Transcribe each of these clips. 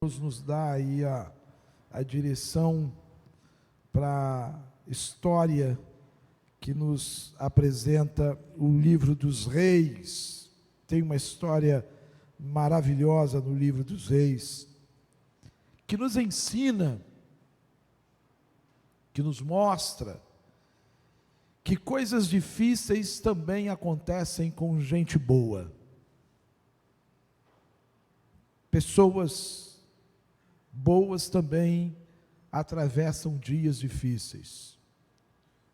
Deus nos dá aí a direção para a história que nos apresenta o livro dos Reis. Tem uma história maravilhosa no livro dos Reis, que nos ensina, que nos mostra que coisas difíceis também acontecem com gente boa. Pessoas boas também atravessam dias difíceis,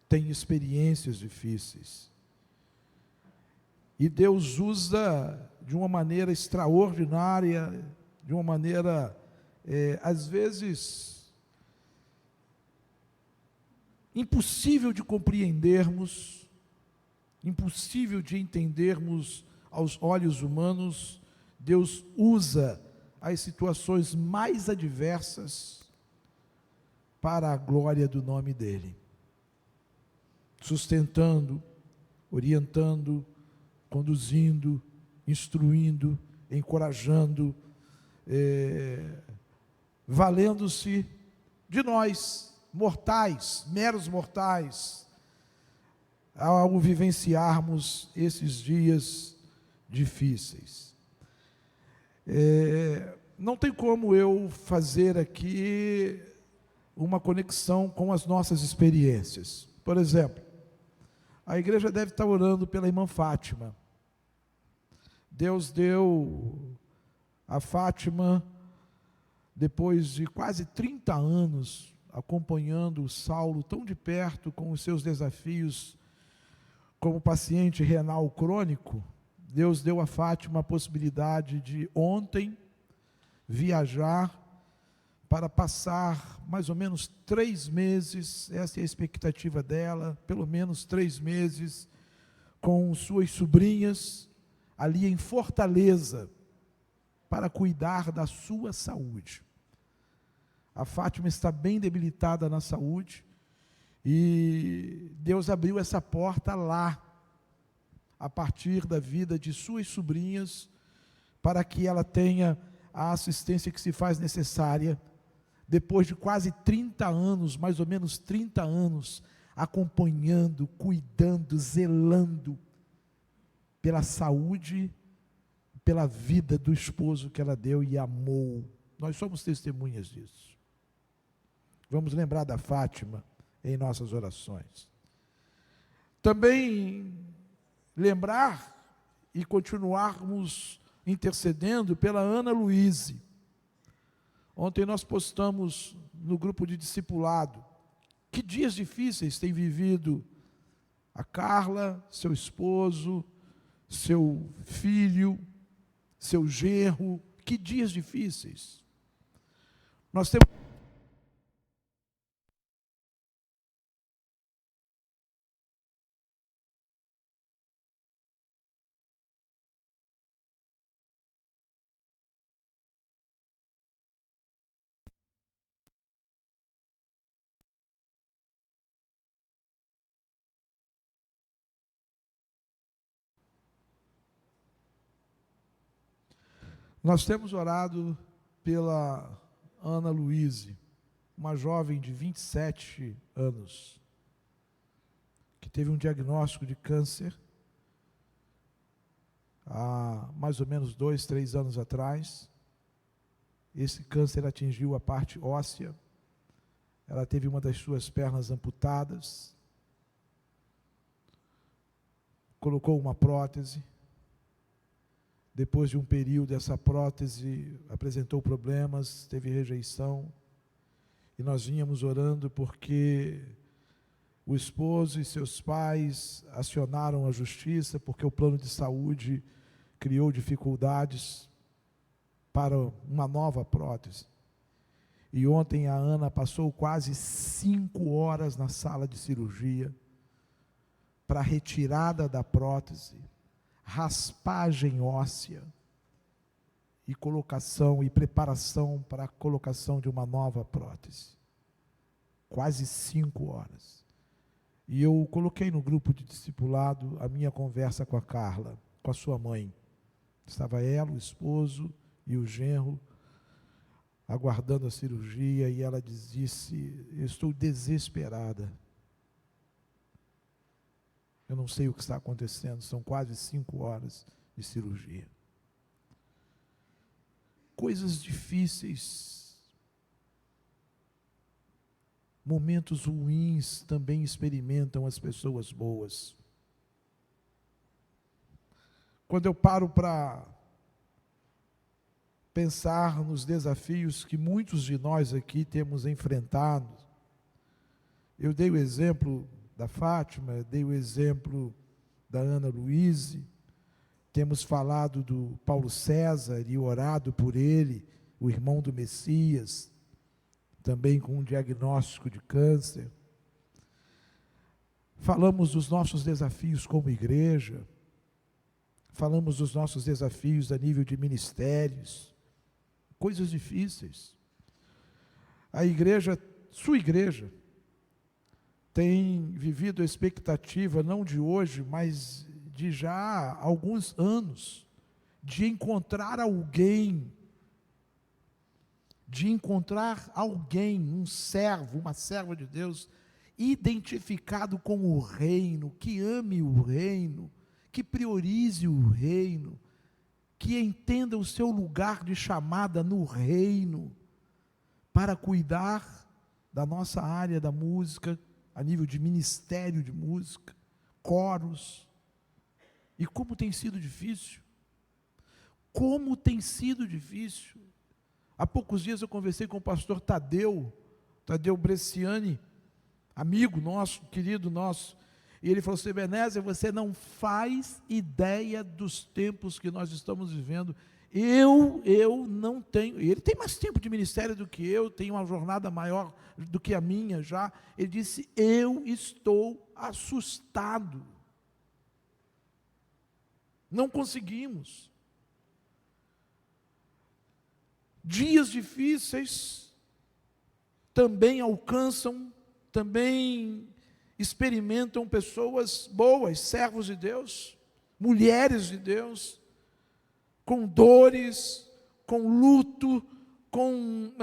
têm experiências difíceis. E Deus usa de uma maneira extraordinária, de uma maneira, às vezes, impossível de compreendermos, impossível de entendermos aos olhos humanos. Deus usa as situações mais adversas para a glória do nome dEle, sustentando, orientando, conduzindo, instruindo, encorajando, valendo-se de nós, mortais, meros mortais, ao vivenciarmos esses dias difíceis. Não tem como eu fazer aqui uma conexão com as nossas experiências. Por exemplo, a igreja deve estar orando pela irmã Fátima. Deus deu a Fátima, depois de quase 30 anos, acompanhando o Saulo tão de perto com os seus desafios como paciente renal crônico, Deus deu a Fátima a possibilidade de ontem viajar para passar mais ou menos 3 meses, essa é a expectativa dela, pelo menos 3 meses, com suas sobrinhas, ali em Fortaleza, para cuidar da sua saúde. A Fátima está bem debilitada na saúde, e Deus abriu essa porta lá, a partir da vida de suas sobrinhas, para que ela tenha a assistência que se faz necessária, depois de quase 30 anos, mais ou menos 30 anos, acompanhando, cuidando, zelando pela saúde, pela vida do esposo que ela deu e amou. Nós somos testemunhas disso. Vamos lembrar da Fátima em nossas orações. Também lembrar e continuarmos intercedendo pela Ana Luíse. Ontem nós postamos no grupo de discipulado que dias difíceis tem vivido a Carla, seu esposo, seu filho, seu genro. Que dias difíceis. Nós temos orado pela Ana Luíse, uma jovem de 27 anos, que teve um diagnóstico de câncer há mais ou menos 2, 3 anos atrás. Esse câncer atingiu a parte óssea, ela teve uma das suas pernas amputadas, colocou uma prótese. Depois de um período, essa prótese apresentou problemas, teve rejeição, e nós vínhamos orando porque o esposo e seus pais acionaram a justiça, porque o plano de saúde criou dificuldades para uma nova prótese. E ontem a Ana passou quase 5 horas na sala de cirurgia para a retirada da prótese, raspagem óssea e colocação e preparação para a colocação de uma nova prótese. Quase 5 horas. E eu coloquei no grupo de discipulado a minha conversa com a Carla, com a sua mãe. Estava ela, o esposo e o genro, aguardando a cirurgia, e ela disse: eu estou desesperada. Eu não sei o que está acontecendo, são quase 5 horas de cirurgia. Coisas difíceis, momentos ruins também experimentam as pessoas boas. Quando eu paro para pensar nos desafios que muitos de nós aqui temos enfrentado, eu dei o exemplo da Fátima, dei o exemplo da Ana Luíse, temos falado do Paulo César e orado por ele, o irmão do Messias, também com um diagnóstico de câncer. Falamos dos nossos desafios como igreja, falamos dos nossos desafios a nível de ministérios, coisas difíceis. A igreja, sua igreja, tem vivido a expectativa, não de hoje, mas de já há alguns anos, de encontrar alguém, um servo, uma serva de Deus, identificado com o reino, que ame o reino, que priorize o reino, que entenda o seu lugar de chamada no reino, para cuidar da nossa área da música, a nível de ministério de música, coros. E como tem sido difícil. Como tem sido difícil. Há poucos dias eu conversei com o pastor Tadeu Bresciani, amigo nosso, querido nosso, e ele falou assim: Ebenezer, você não faz ideia dos tempos que nós estamos vivendo. Eu não tenho, ele tem mais tempo de ministério do que eu, tem uma jornada maior do que a minha já. Ele disse: eu estou assustado. Não conseguimos. Dias difíceis também alcançam, também experimentam pessoas boas, servos de Deus, mulheres de Deus, com dores, com luto, com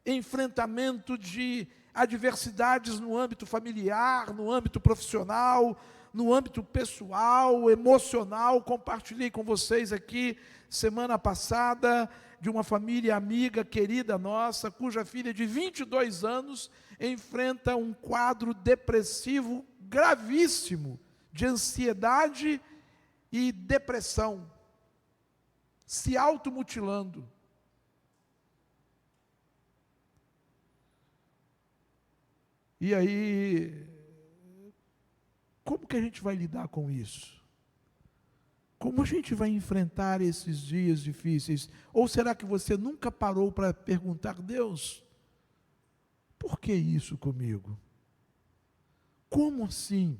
enfrentamento de adversidades no âmbito familiar, no âmbito profissional, no âmbito pessoal, emocional. Compartilhei com vocês aqui, semana passada, de uma família amiga, querida nossa, cuja filha de 22 anos enfrenta um quadro depressivo gravíssimo, de ansiedade e depressão, se automutilando. E aí, como que a gente vai lidar com isso? Como a gente vai enfrentar esses dias difíceis? Ou será que você nunca parou para perguntar: Deus, por que isso comigo? Como assim?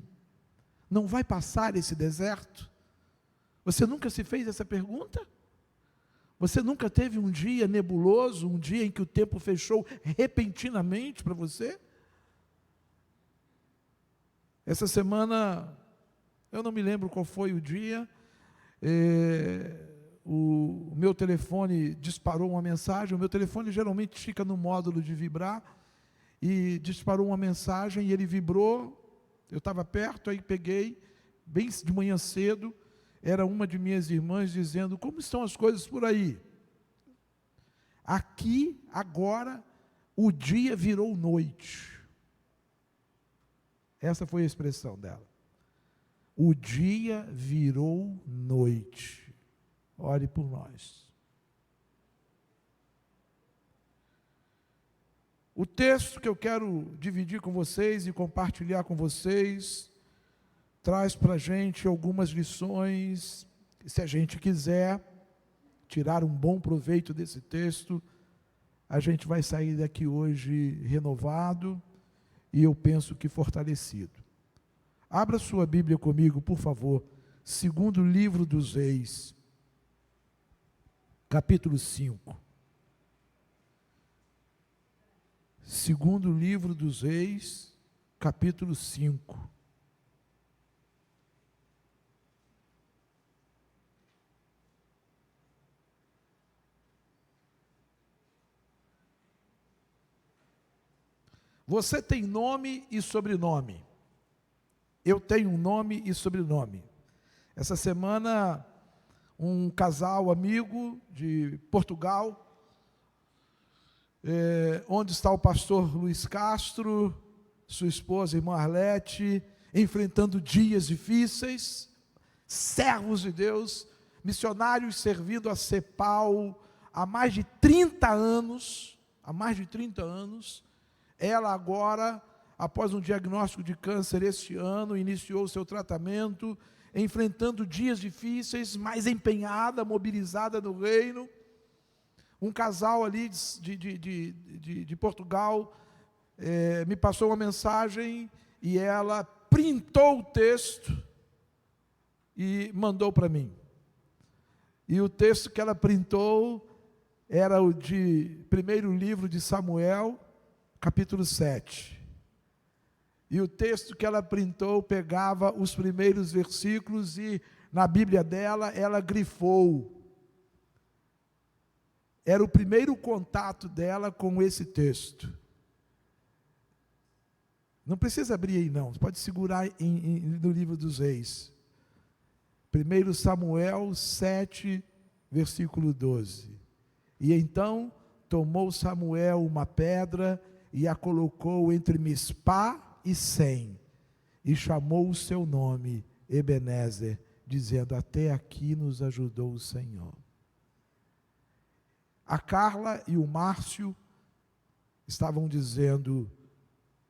Não vai passar esse deserto? Você nunca se fez essa pergunta? Você nunca teve um dia nebuloso, um dia em que o tempo fechou repentinamente para você? Essa semana, eu não me lembro qual foi o dia, o meu telefone disparou uma mensagem. O meu telefone geralmente fica no módulo de vibrar, e disparou uma mensagem, e ele vibrou. Eu estava perto, aí peguei, bem de manhã cedo, era uma de minhas irmãs dizendo: como estão as coisas por aí? Aqui, agora, o dia virou noite. Essa foi a expressão dela. O dia virou noite. Ore por nós. O texto que eu quero dividir com vocês e compartilhar com vocês traz para a gente algumas lições. Se a gente quiser tirar um bom proveito desse texto, a gente vai sair daqui hoje renovado e eu penso que fortalecido. Abra sua Bíblia comigo, por favor. Segundo livro dos Reis, capítulo 5. Segundo livro dos Reis, capítulo 5. Você tem nome e sobrenome. Eu tenho um nome e sobrenome. Essa semana, um casal amigo de Portugal, onde está o pastor Luiz Castro, sua esposa, irmã Arlete, enfrentando dias difíceis, servos de Deus, missionários servindo a CEPAL há mais de 30 anos, ela agora, após um diagnóstico de câncer este ano, iniciou o seu tratamento, enfrentando dias difíceis, mas empenhada, mobilizada no reino. Um casal ali de Portugal me passou uma mensagem e ela printou o texto e mandou para mim. E o texto que ela printou era o de primeiro livro de Samuel, capítulo 7. E o texto que ela printou pegava os primeiros versículos e na Bíblia dela ela grifou. Era o primeiro contato dela com esse texto. Não precisa abrir aí não, pode segurar no livro dos Reis. 1 Samuel 7, versículo 12. E então tomou Samuel uma pedra e a colocou entre Mispá e Sem, e chamou o seu nome Ebenezer, dizendo: até aqui nos ajudou o Senhor. A Carla e o Márcio estavam dizendo: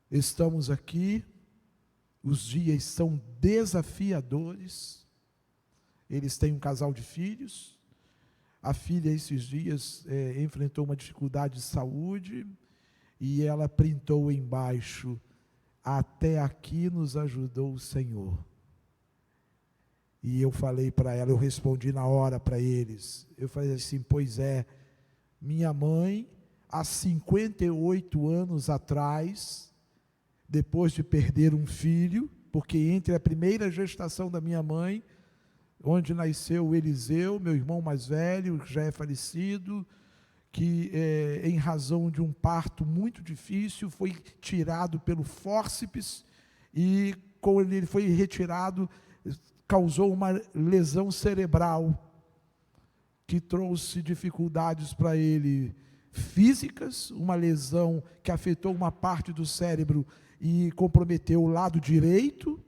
estamos aqui, os dias são desafiadores. Eles têm um casal de filhos. A filha, esses dias, enfrentou uma dificuldade de saúde, e ela printou embaixo: até aqui nos ajudou o Senhor. E eu falei para ela, eu respondi na hora para eles, eu falei assim: pois é, minha mãe, há 58 anos atrás, depois de perder um filho, porque entre a primeira gestação da minha mãe, onde nasceu o Eliseu, meu irmão mais velho, que já é falecido, que em razão de um parto muito difícil, foi tirado pelo fórceps, e quando ele foi retirado, causou uma lesão cerebral, que trouxe dificuldades para ele físicas, uma lesão que afetou uma parte do cérebro e comprometeu o lado direito,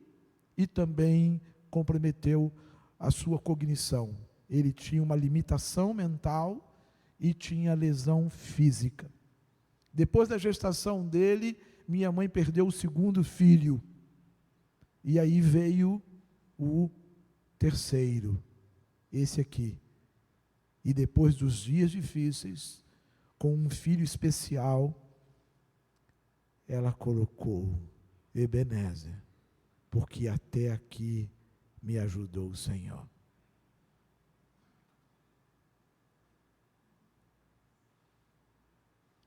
e também comprometeu a sua cognição. Ele tinha uma limitação mental e tinha lesão física. Depois da gestação dele, minha mãe perdeu o segundo filho. E aí veio o terceiro, esse aqui. E depois dos dias difíceis, com um filho especial, ela colocou Ebenezer, porque até aqui me ajudou o Senhor.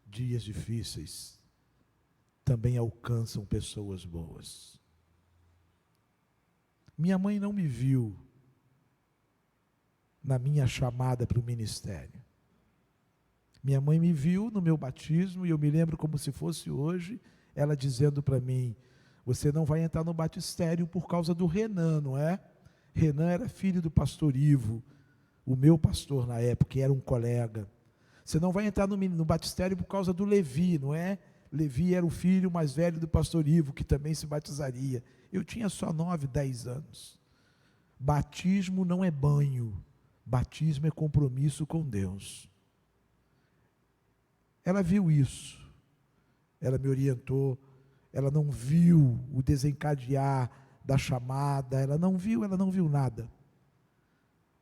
Dias difíceis também alcançam pessoas boas. Minha mãe não me viu na minha chamada para o ministério. Minha mãe me viu no meu batismo, e eu me lembro como se fosse hoje, ela dizendo para mim: você não vai entrar no batistério por causa do Renan, não é? Renan era filho do pastor Ivo, o meu pastor na época, que era um colega. Você não vai entrar no batistério por causa do Levi, não é? Levi era o filho mais velho do pastor Ivo, que também se batizaria. Eu tinha só 9, 10 anos. Batismo não é banho, batismo é compromisso com Deus. Ela viu isso, ela me orientou, ela não viu o desencadear da chamada, ela não viu nada.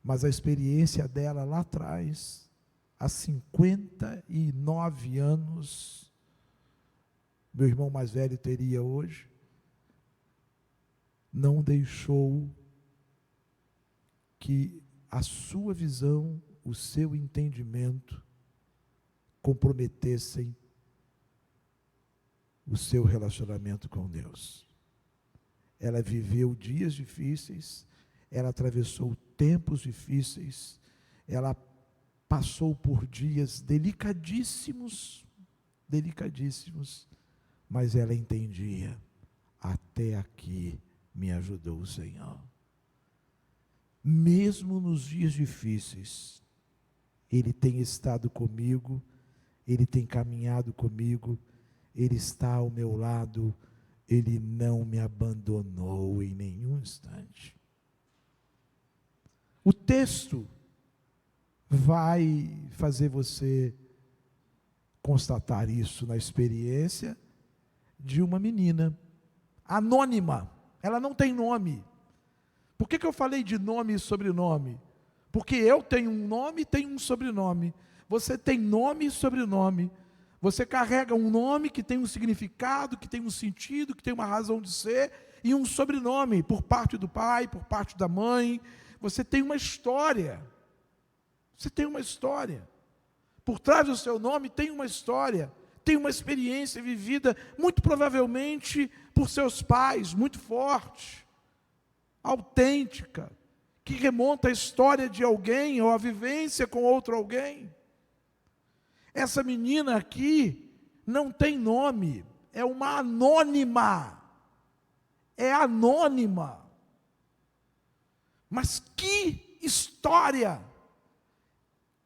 Mas a experiência dela lá atrás, há 59 anos, meu irmão mais velho teria hoje, não deixou que a sua visão, o seu entendimento, comprometessem o seu relacionamento com Deus. Ela viveu dias difíceis, ela atravessou tempos difíceis, ela passou por dias delicadíssimos, mas ela entendia: até aqui me ajudou o Senhor. Mesmo nos dias difíceis, Ele tem estado comigo, Ele tem caminhado comigo, Ele está ao meu lado, Ele não me abandonou em nenhum instante. O texto vai fazer você constatar isso na experiência de uma menina anônima. Ela não tem nome. Por que eu falei de nome e sobrenome? Porque eu tenho um nome e tenho um sobrenome. Você tem nome e sobrenome. Você carrega um nome que tem um significado, que tem um sentido, que tem uma razão de ser, e um sobrenome, por parte do pai, por parte da mãe. Você tem uma história. Você tem uma história. Por trás do seu nome tem uma história, tem uma experiência vivida, muito provavelmente por seus pais, muito forte, autêntica, que remonta à história de alguém ou à vivência com outro alguém. Essa menina aqui não tem nome, é uma anônima. É anônima. Mas que história,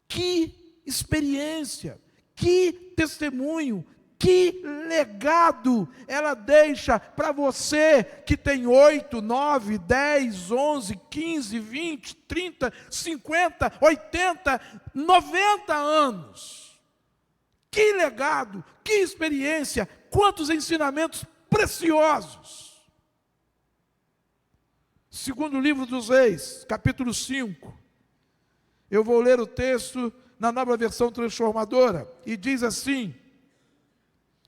que experiência, que testemunho, que legado ela deixa para você que tem 8, 9, 10, 11, 15, 20, 30, 50, 80, 90 anos. Que legado, que experiência, quantos ensinamentos preciosos. Segundo livro dos Reis, capítulo 5. Eu vou ler o texto na Nova Versão Transformadora, e diz assim: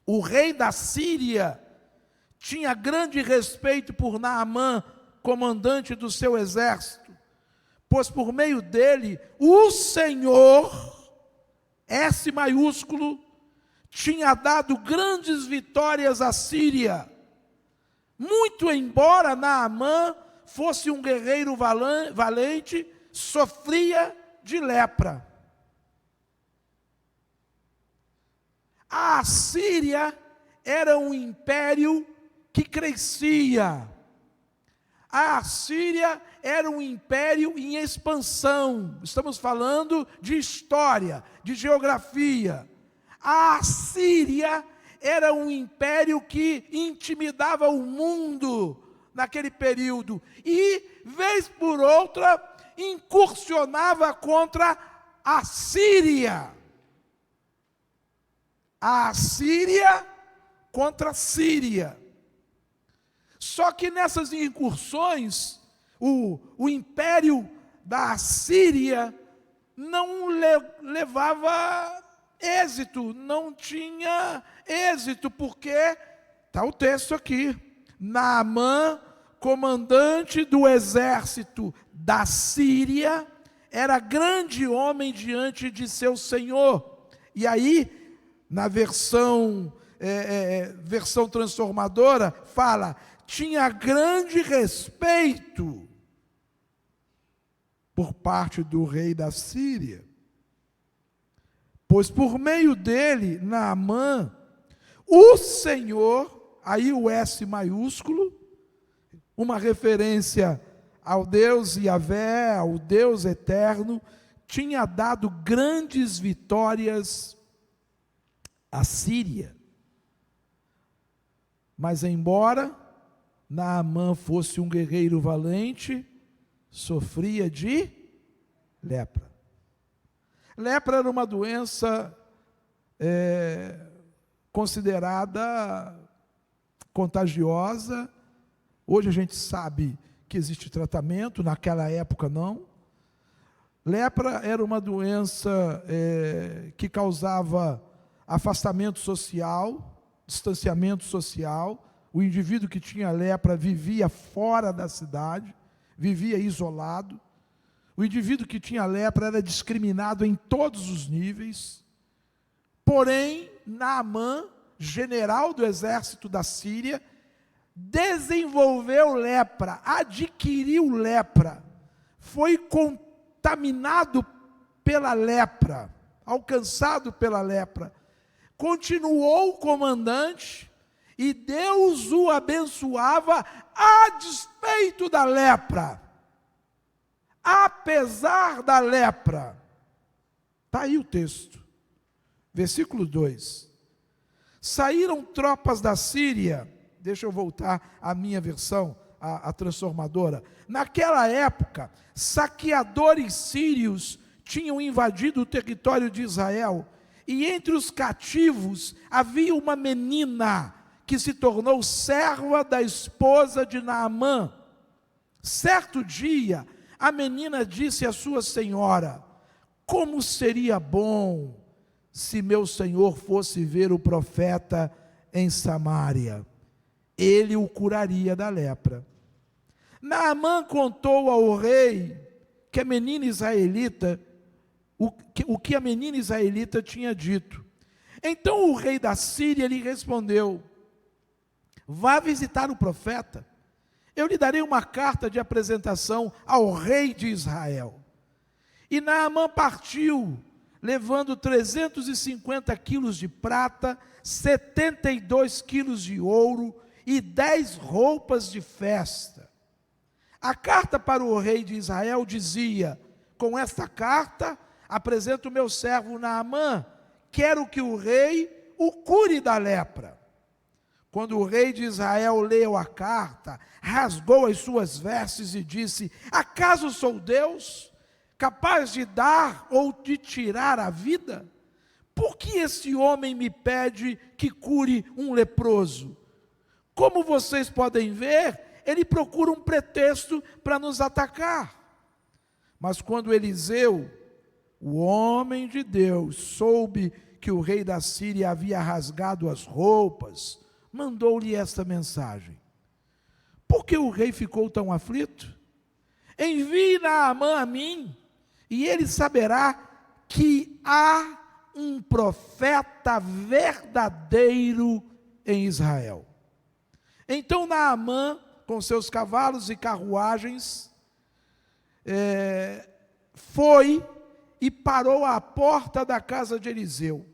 o rei da Síria tinha grande respeito por Naamã, comandante do seu exército, pois por meio dele, o Senhor, S maiúsculo, tinha dado grandes vitórias à Síria. Muito embora Naamã fosse um guerreiro valente, sofria de lepra. A Assíria era um império que crescia. A Assíria era um império em expansão. Estamos falando de história, de geografia. A Assíria era um império que intimidava o mundo naquele período. E, vez por outra, incursionava contra a Síria. A Assíria contra a Síria. Só que nessas incursões, o império da Assíria não levava êxito, não tinha êxito, porque, está o texto aqui, Naamã, comandante do exército da Síria, era grande homem diante de seu senhor. E aí, na versão transformadora, fala: tinha grande respeito por parte do rei da Síria, pois por meio dele, Naamã, o Senhor, aí o S maiúsculo, uma referência ao Deus Yahvé, ao Deus eterno, tinha dado grandes vitórias à Síria. Mas embora Naamã fosse um guerreiro valente, sofria de lepra. Lepra era uma doença considerada contagiosa. Hoje a gente sabe que existe tratamento, naquela época não. Lepra era uma doença que causava afastamento social, distanciamento social. O indivíduo que tinha lepra vivia fora da cidade, vivia isolado. O indivíduo que tinha lepra era discriminado em todos os níveis. Porém, Naamã, general do exército da Síria, desenvolveu lepra, adquiriu lepra, foi contaminado pela lepra, alcançado pela lepra. Continuou comandante e Deus o abençoava a despeito da lepra, apesar da lepra. Está aí o texto, versículo 2. Saíram tropas da Síria, deixa eu voltar à minha versão, a transformadora. Naquela época, saqueadores sírios tinham invadido o território de Israel, e entre os cativos havia uma menina que se tornou serva da esposa de Naamã. Certo dia, a menina disse à sua senhora: como seria bom se meu senhor fosse ver o profeta em Samaria, ele o curaria da lepra. Naamã contou ao rei que a menina israelita, o que a menina israelita tinha dito. Então o rei da Síria lhe respondeu: vá visitar o profeta, eu lhe darei uma carta de apresentação ao rei de Israel. E Naamã partiu, levando 350 quilos de prata, 72 quilos de ouro e 10 roupas de festa. A carta para o rei de Israel dizia: com esta carta apresento o meu servo Naamã, quero que o rei o cure da lepra. Quando o rei de Israel leu a carta, rasgou as suas vestes e disse: acaso sou Deus, capaz de dar ou de tirar a vida? Por que esse homem me pede que cure um leproso? Como vocês podem ver, ele procura um pretexto para nos atacar. Mas quando Eliseu, o homem de Deus, soube que o rei da Síria havia rasgado as roupas, mandou-lhe esta mensagem: por que o rei ficou tão aflito? Envie Naamã a mim, e ele saberá que há um profeta verdadeiro em Israel. Então Naamã, com seus cavalos e carruagens, foi e parou à porta da casa de Eliseu.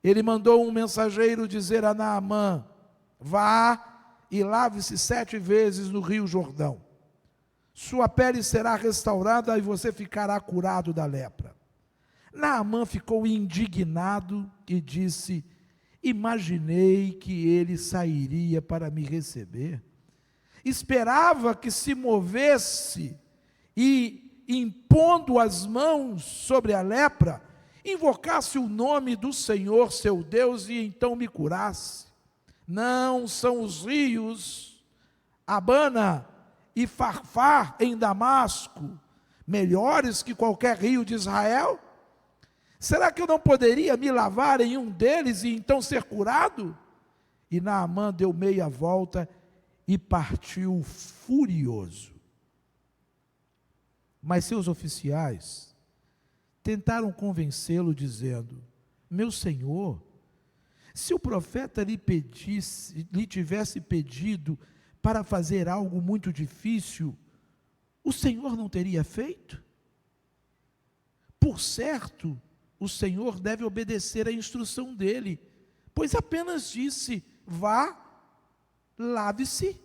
Ele mandou um mensageiro dizer a Naamã: vá e lave-se 7 vezes no rio Jordão. Sua pele será restaurada e você ficará curado da lepra. Naamã ficou indignado e disse: imaginei que ele sairia para me receber. Esperava que se movesse e, impondo as mãos sobre a lepra, invocasse o nome do Senhor, seu Deus, e então me curasse. Não são os rios Abana e Farfar em Damasco melhores que qualquer rio de Israel? Será que eu não poderia me lavar em um deles e então ser curado? E Naamã deu meia volta e partiu furioso. Mas seus oficiais tentaram convencê-lo, dizendo: meu senhor, se o profeta lhe tivesse pedido para fazer algo muito difícil, o Senhor não teria feito? Por certo, o Senhor deve obedecer à instrução dele, pois apenas disse: vá, lave-se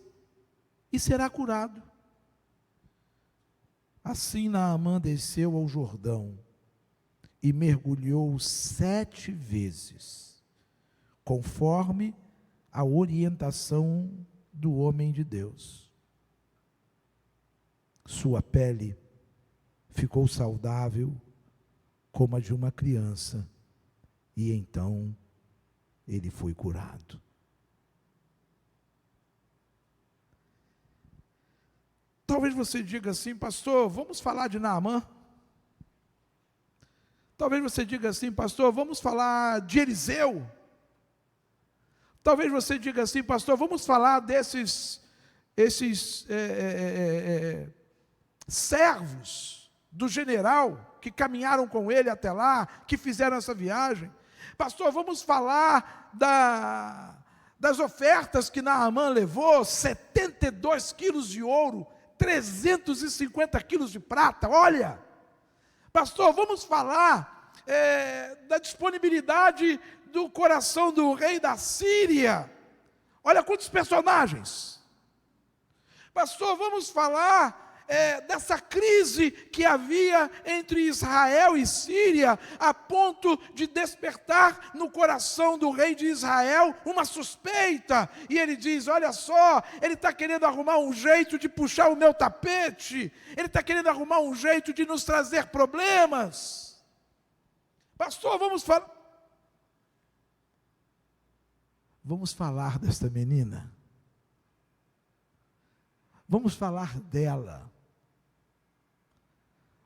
e será curado. Assim Naamã desceu ao Jordão e mergulhou 7 vezes, conforme a orientação do homem de Deus. Sua pele ficou saudável como a de uma criança, e então ele foi curado. Talvez você diga assim: pastor, vamos falar de Naamã? Talvez você diga assim: pastor, vamos falar de Eliseu? Talvez você diga assim: pastor, vamos falar desses servos do general que caminharam com ele até lá, que fizeram essa viagem. Pastor, vamos falar das ofertas que Naamã levou: 72 quilos de ouro, 350 quilos de prata. Olha, pastor, vamos falar da disponibilidade do coração do rei da Síria Olha quantos personagens. Pastor, vamos falar dessa crise que havia entre Israel e Síria, a ponto de despertar no coração do rei de Israel uma suspeita. E ele diz, olha só, ele está querendo arrumar um jeito de puxar o meu tapete, ele está querendo arrumar um jeito de nos trazer problemas. Pastor, vamos falar desta menina. Vamos falar dela.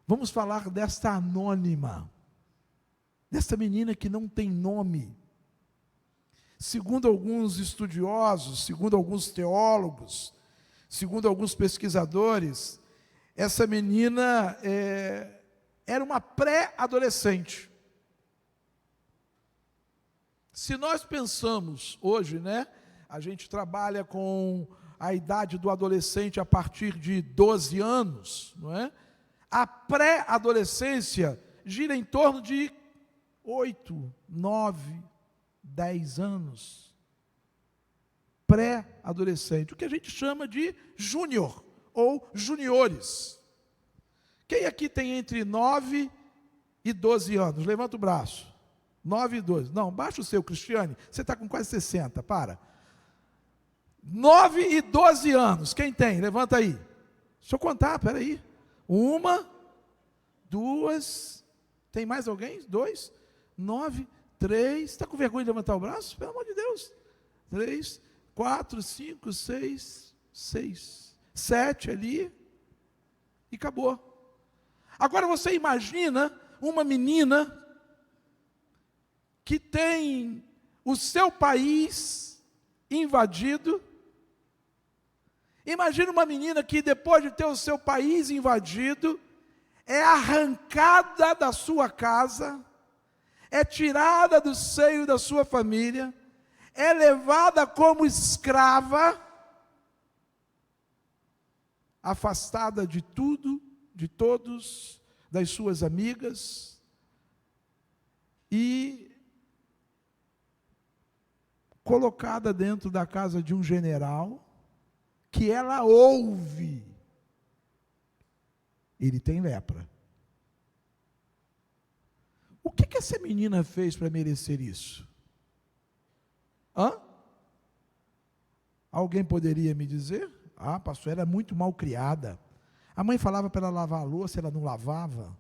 Vamos falar desta anônima, desta menina que não tem nome. Segundo alguns estudiosos, segundo alguns teólogos, segundo alguns pesquisadores, essa menina era uma pré-adolescente. Se nós pensamos hoje, a gente trabalha com a idade do adolescente a partir de 12 anos, não é? A pré-adolescência gira em torno de 8, 9, 10 anos. Pré-adolescente, o que a gente chama de júnior ou juniores. Quem aqui tem entre 9 e 12 anos? Levanta o braço. 9 e 12. Não, baixa o seu, Cristiane. Você está com quase 60, para. 9 e 12 anos. Quem tem? Levanta aí. Deixa eu contar, peraí. 1, 2, tem mais alguém? 2, 9, 3, está com vergonha de levantar o braço? Pelo amor de Deus. 3, 4, 5, 6, 7 ali, e acabou. Agora você imagina uma menina que tem o seu país invadido. Imagina uma menina que depois de ter o seu país invadido, é arrancada da sua casa, é tirada do seio da sua família, é levada como escrava, afastada de tudo, de todos, das suas amigas, e colocada dentro da casa de um general, que ela ouve, ele tem lepra. O que essa menina fez para merecer isso? Alguém poderia me dizer? Pastor, era muito mal criada. A mãe falava para ela lavar a louça, ela não lavava.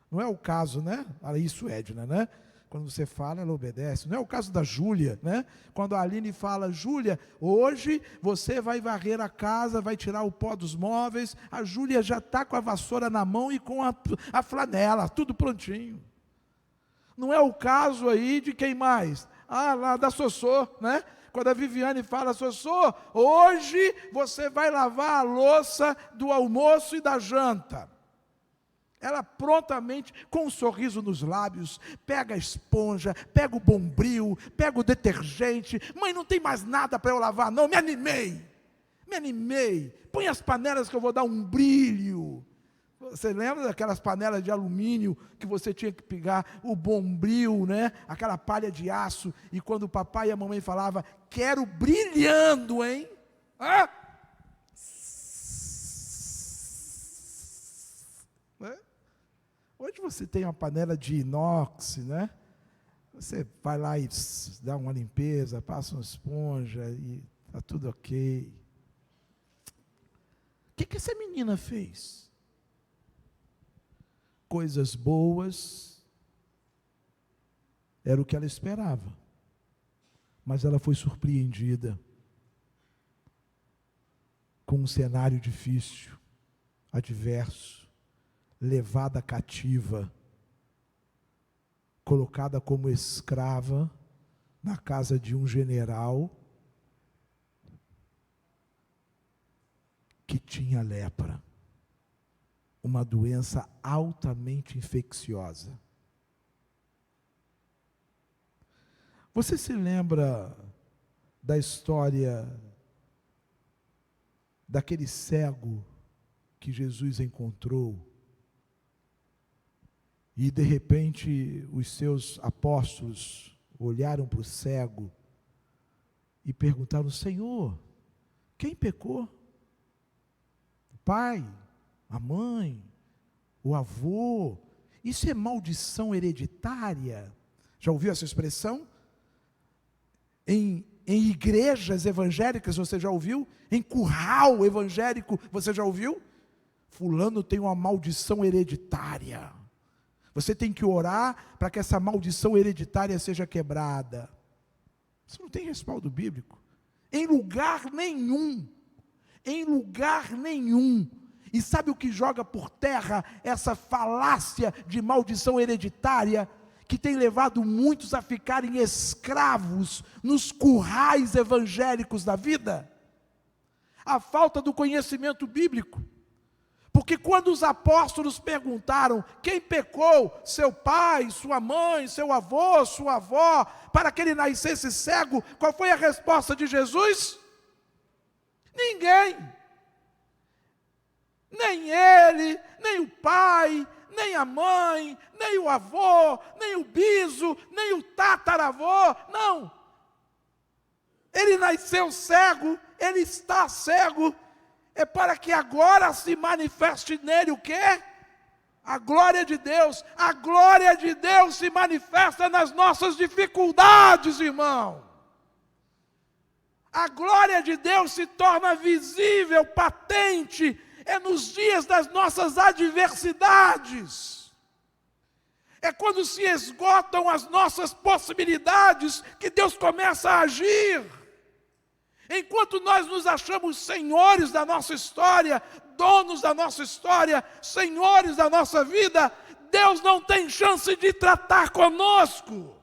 Não é o caso, né? Isso, Edna, né? Quando você fala, ela obedece. Não é o caso da Júlia, né? Quando a Aline fala, Júlia, hoje você vai varrer a casa, vai tirar o pó dos móveis, a Júlia já está com a vassoura na mão e com a flanela, tudo prontinho. Não é o caso aí de quem mais? Lá da Sossô, né? Quando a Viviane fala, Sossô, hoje você vai lavar a louça do almoço e da janta. Ela prontamente, com um sorriso nos lábios, pega a esponja, pega o bombril, pega o detergente. Mãe, não tem mais nada para eu lavar, não. Me animei. Põe as panelas que eu vou dar um brilho. Você lembra daquelas panelas de alumínio que você tinha que pegar o bombril, né? Aquela palha de aço. E quando o papai e a mamãe falavam, quero brilhando, hein? Hoje você tem uma panela de inox, né? Você vai lá e dá uma limpeza, passa uma esponja e está tudo ok. O que essa menina fez? Coisas boas, era o que ela esperava. Mas ela foi surpreendida com um cenário difícil, adverso, levada cativa, colocada como escrava na casa de um general que tinha lepra, uma doença altamente infecciosa. Você se lembra da história daquele cego que Jesus encontrou? E de repente os seus apóstolos olharam para o cego e perguntaram: Senhor, quem pecou? O pai, a mãe, o avô? Isso é maldição hereditária? Já ouviu essa expressão? Em igrejas evangélicas você já ouviu? Em curral evangélico você já ouviu? Fulano tem uma maldição hereditária. Você tem que orar para que essa maldição hereditária seja quebrada. Isso não tem respaldo bíblico. Em lugar nenhum. Em lugar nenhum. E sabe o que joga por terra essa falácia de maldição hereditária, que tem levado muitos a ficarem escravos nos currais evangélicos da vida? A falta do conhecimento bíblico. Porque quando os apóstolos perguntaram quem pecou, seu pai, sua mãe, seu avô, sua avó, para que ele nascesse cego, qual foi a resposta de Jesus? Ninguém. Nem ele, nem o pai, nem a mãe, nem o avô, nem o biso, nem o tataravô, não. Ele nasceu cego, ele está cego, é para que agora se manifeste nele o quê? A glória de Deus. A glória de Deus se manifesta nas nossas dificuldades, irmão. A glória de Deus se torna visível, patente, nos dias das nossas adversidades. É quando se esgotam as nossas possibilidades que Deus começa a agir. Enquanto nós nos achamos senhores da nossa história, donos da nossa história, senhores da nossa vida, Deus não tem chance de tratar conosco.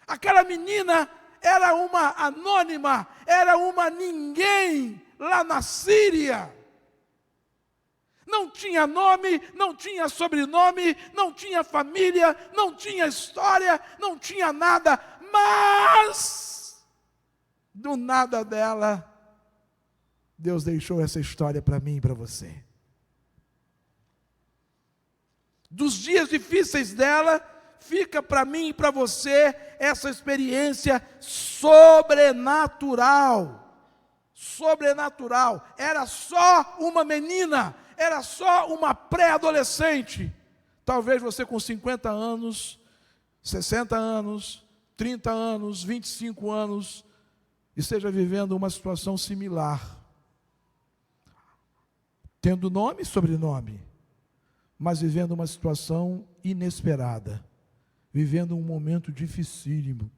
Aquela menina era uma anônima, era uma ninguém lá na Síria. Não tinha nome, não tinha sobrenome, não tinha família, não tinha história, não tinha nada, mas do nada dela, Deus deixou essa história para mim e para você. Dos dias difíceis dela, fica para mim e para você essa experiência sobrenatural. Sobrenatural. Era só uma menina, era só uma pré-adolescente. Talvez você com 50 anos, 60 anos, 30 anos, 25 anos, esteja vivendo uma situação similar, tendo nome e sobrenome, mas vivendo uma situação inesperada, vivendo um momento dificílimo,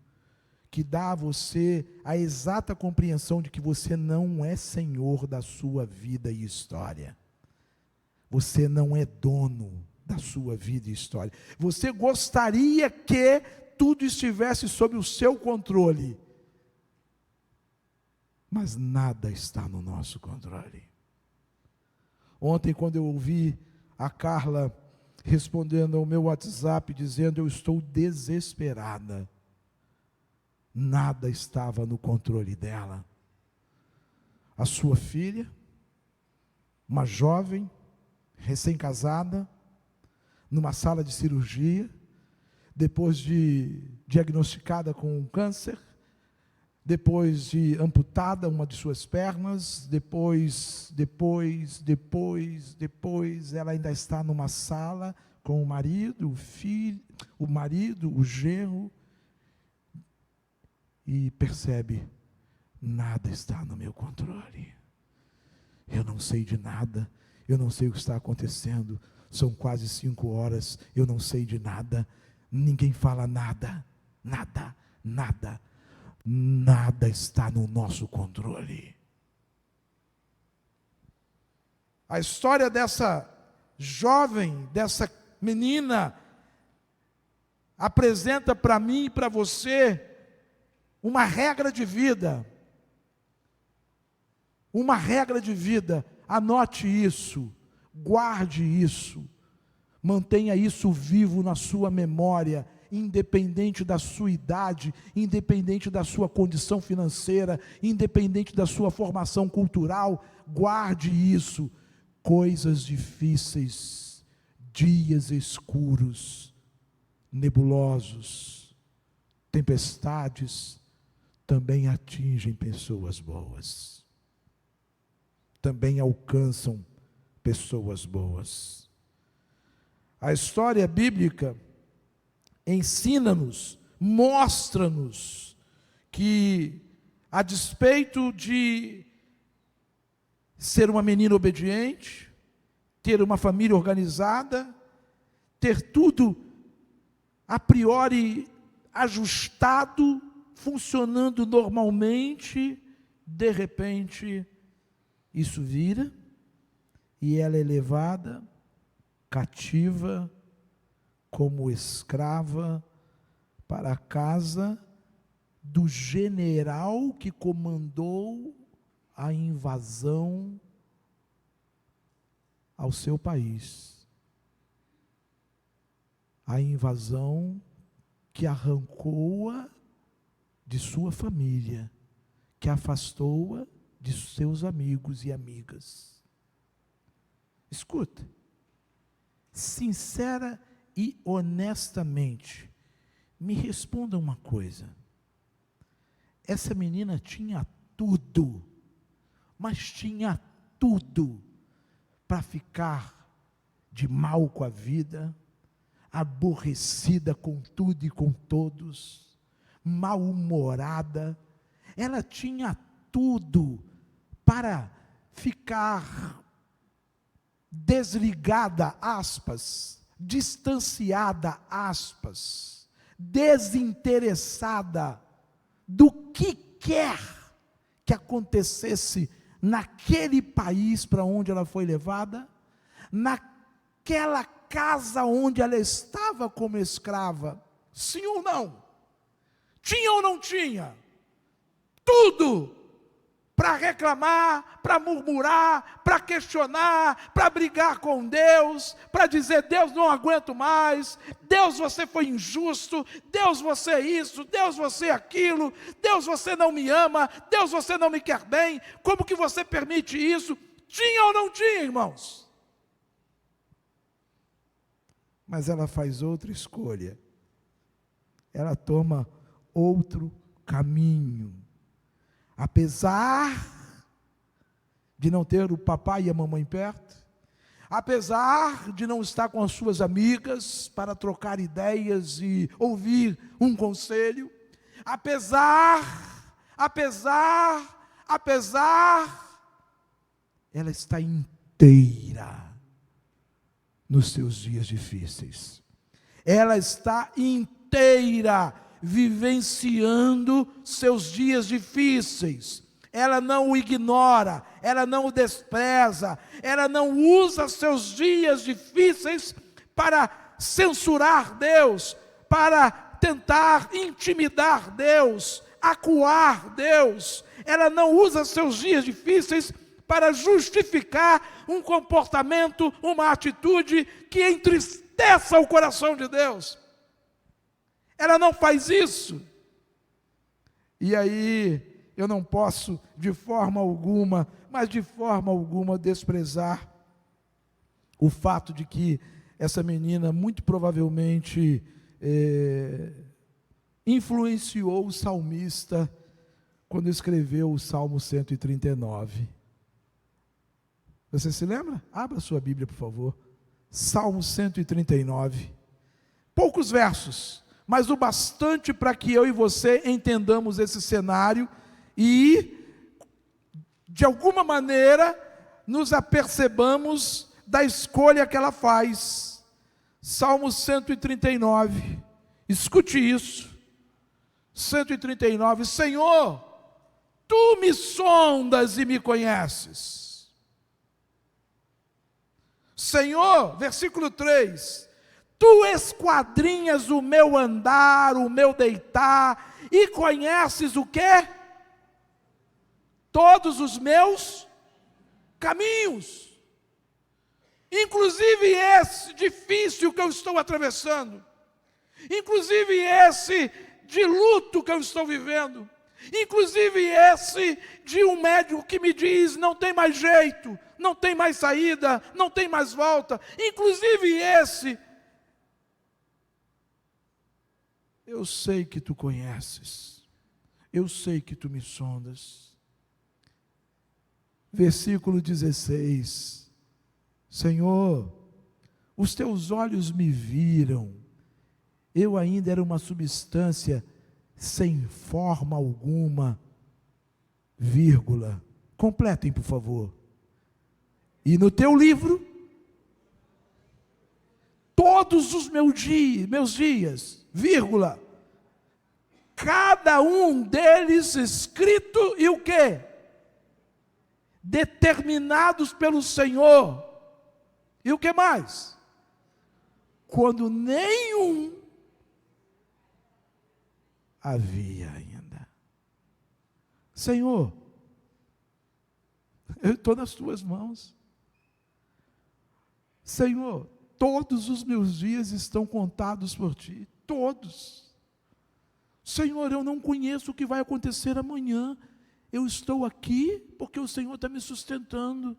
que dá a você a exata compreensão de que você não é senhor da sua vida e história. Você não é dono da sua vida e história. Você gostaria que tudo estivesse sob o seu controle, mas nada está no nosso controle. Ontem, quando eu ouvi a Carla respondendo ao meu WhatsApp, dizendo: eu estou desesperada, nada estava no controle dela. A sua filha, uma jovem, recém-casada, numa sala de cirurgia, depois de diagnosticada com um câncer, depois de amputada uma de suas pernas, depois ela ainda está numa sala com o marido, o genro, e percebe: nada está no meu controle. Eu não sei de nada, eu não sei o que está acontecendo, são quase 5 horas, eu não sei de nada, ninguém fala nada, nada está no nosso controle. A história dessa jovem, dessa menina, apresenta para mim e para você uma regra de vida. Uma regra de vida. Anote isso, guarde isso, mantenha isso vivo na sua memória, independente da sua idade, independente da sua condição financeira, independente da sua formação cultural, guarde isso. Coisas difíceis, dias escuros, nebulosos, tempestades, também atingem pessoas boas, também alcançam pessoas boas. A história bíblica ensina-nos, mostra-nos que, a despeito de ser uma menina obediente, ter uma família organizada, ter tudo a priori ajustado, funcionando normalmente, de repente, isso vira e ela é levada cativa como escrava para a casa do general que comandou a invasão ao seu país. A invasão que arrancou-a de sua família, que afastou-a de seus amigos e amigas. Escuta, sincera e honestamente, me responda uma coisa. Essa menina tinha tudo, mas tinha tudo para ficar de mal com a vida, aborrecida com tudo e com todos, mal-humorada. Ela tinha tudo para ficar desligada, aspas, distanciada, aspas, desinteressada do que quer que acontecesse naquele país para onde ela foi levada, naquela casa onde ela estava como escrava. Sim ou não? Tinha ou não tinha? Tudo para reclamar, para murmurar, para questionar, para brigar com Deus, para dizer: Deus, não aguento mais, Deus, você foi injusto, Deus, você é isso, Deus, você é aquilo, Deus, você não me ama, Deus, você não me quer bem, como que você permite isso? Tinha ou não tinha, irmãos? Mas ela faz outra escolha, ela toma outro caminho. Apesar de não ter o papai e a mamãe perto, apesar de não estar com as suas amigas para trocar ideias e ouvir um conselho, apesar, ela está inteira nos seus dias difíceis. Ela está inteira vivenciando seus dias difíceis. Ela não o ignora, ela não o despreza, ela não usa seus dias difíceis para censurar Deus, para tentar intimidar Deus, acuar Deus. Ela não usa seus dias difíceis para justificar um comportamento, uma atitude que entristeça o coração de Deus. Ela não faz isso. E aí, eu não posso de forma alguma, mas de forma alguma, desprezar o fato de que essa menina muito provavelmente influenciou o salmista quando escreveu o Salmo 139. Você se lembra? Abra sua Bíblia, por favor. Salmo 139. Poucos versos, mas o bastante para que eu e você entendamos esse cenário e, de alguma maneira, nos apercebamos da escolha que ela faz. Salmo 139, escute isso. 139, Senhor, Tu me sondas e me conheces. Senhor, versículo 3, Tu esquadrinhas o meu andar, o meu deitar, e conheces o quê? Todos os meus caminhos, inclusive esse difícil que eu estou atravessando, inclusive esse de luto que eu estou vivendo, inclusive esse de um médico que me diz: não tem mais jeito, não tem mais saída, não tem mais volta, inclusive esse, eu sei que Tu conheces, Eu sei que tu me sondas. Versículo 16. Senhor, os teus olhos me viram. Eu ainda era uma substância sem forma alguma. Vírgula. Completem, por favor. E no teu livro, todos os meus dias, vírgula, cada um deles escrito e o quê? Determinados pelo Senhor. E o que mais? Quando nenhum havia ainda. Senhor, eu estou nas tuas mãos. Senhor, todos os meus dias estão contados por ti, todos. Senhor, eu não conheço o que vai acontecer amanhã. Eu estou aqui porque o Senhor está me sustentando.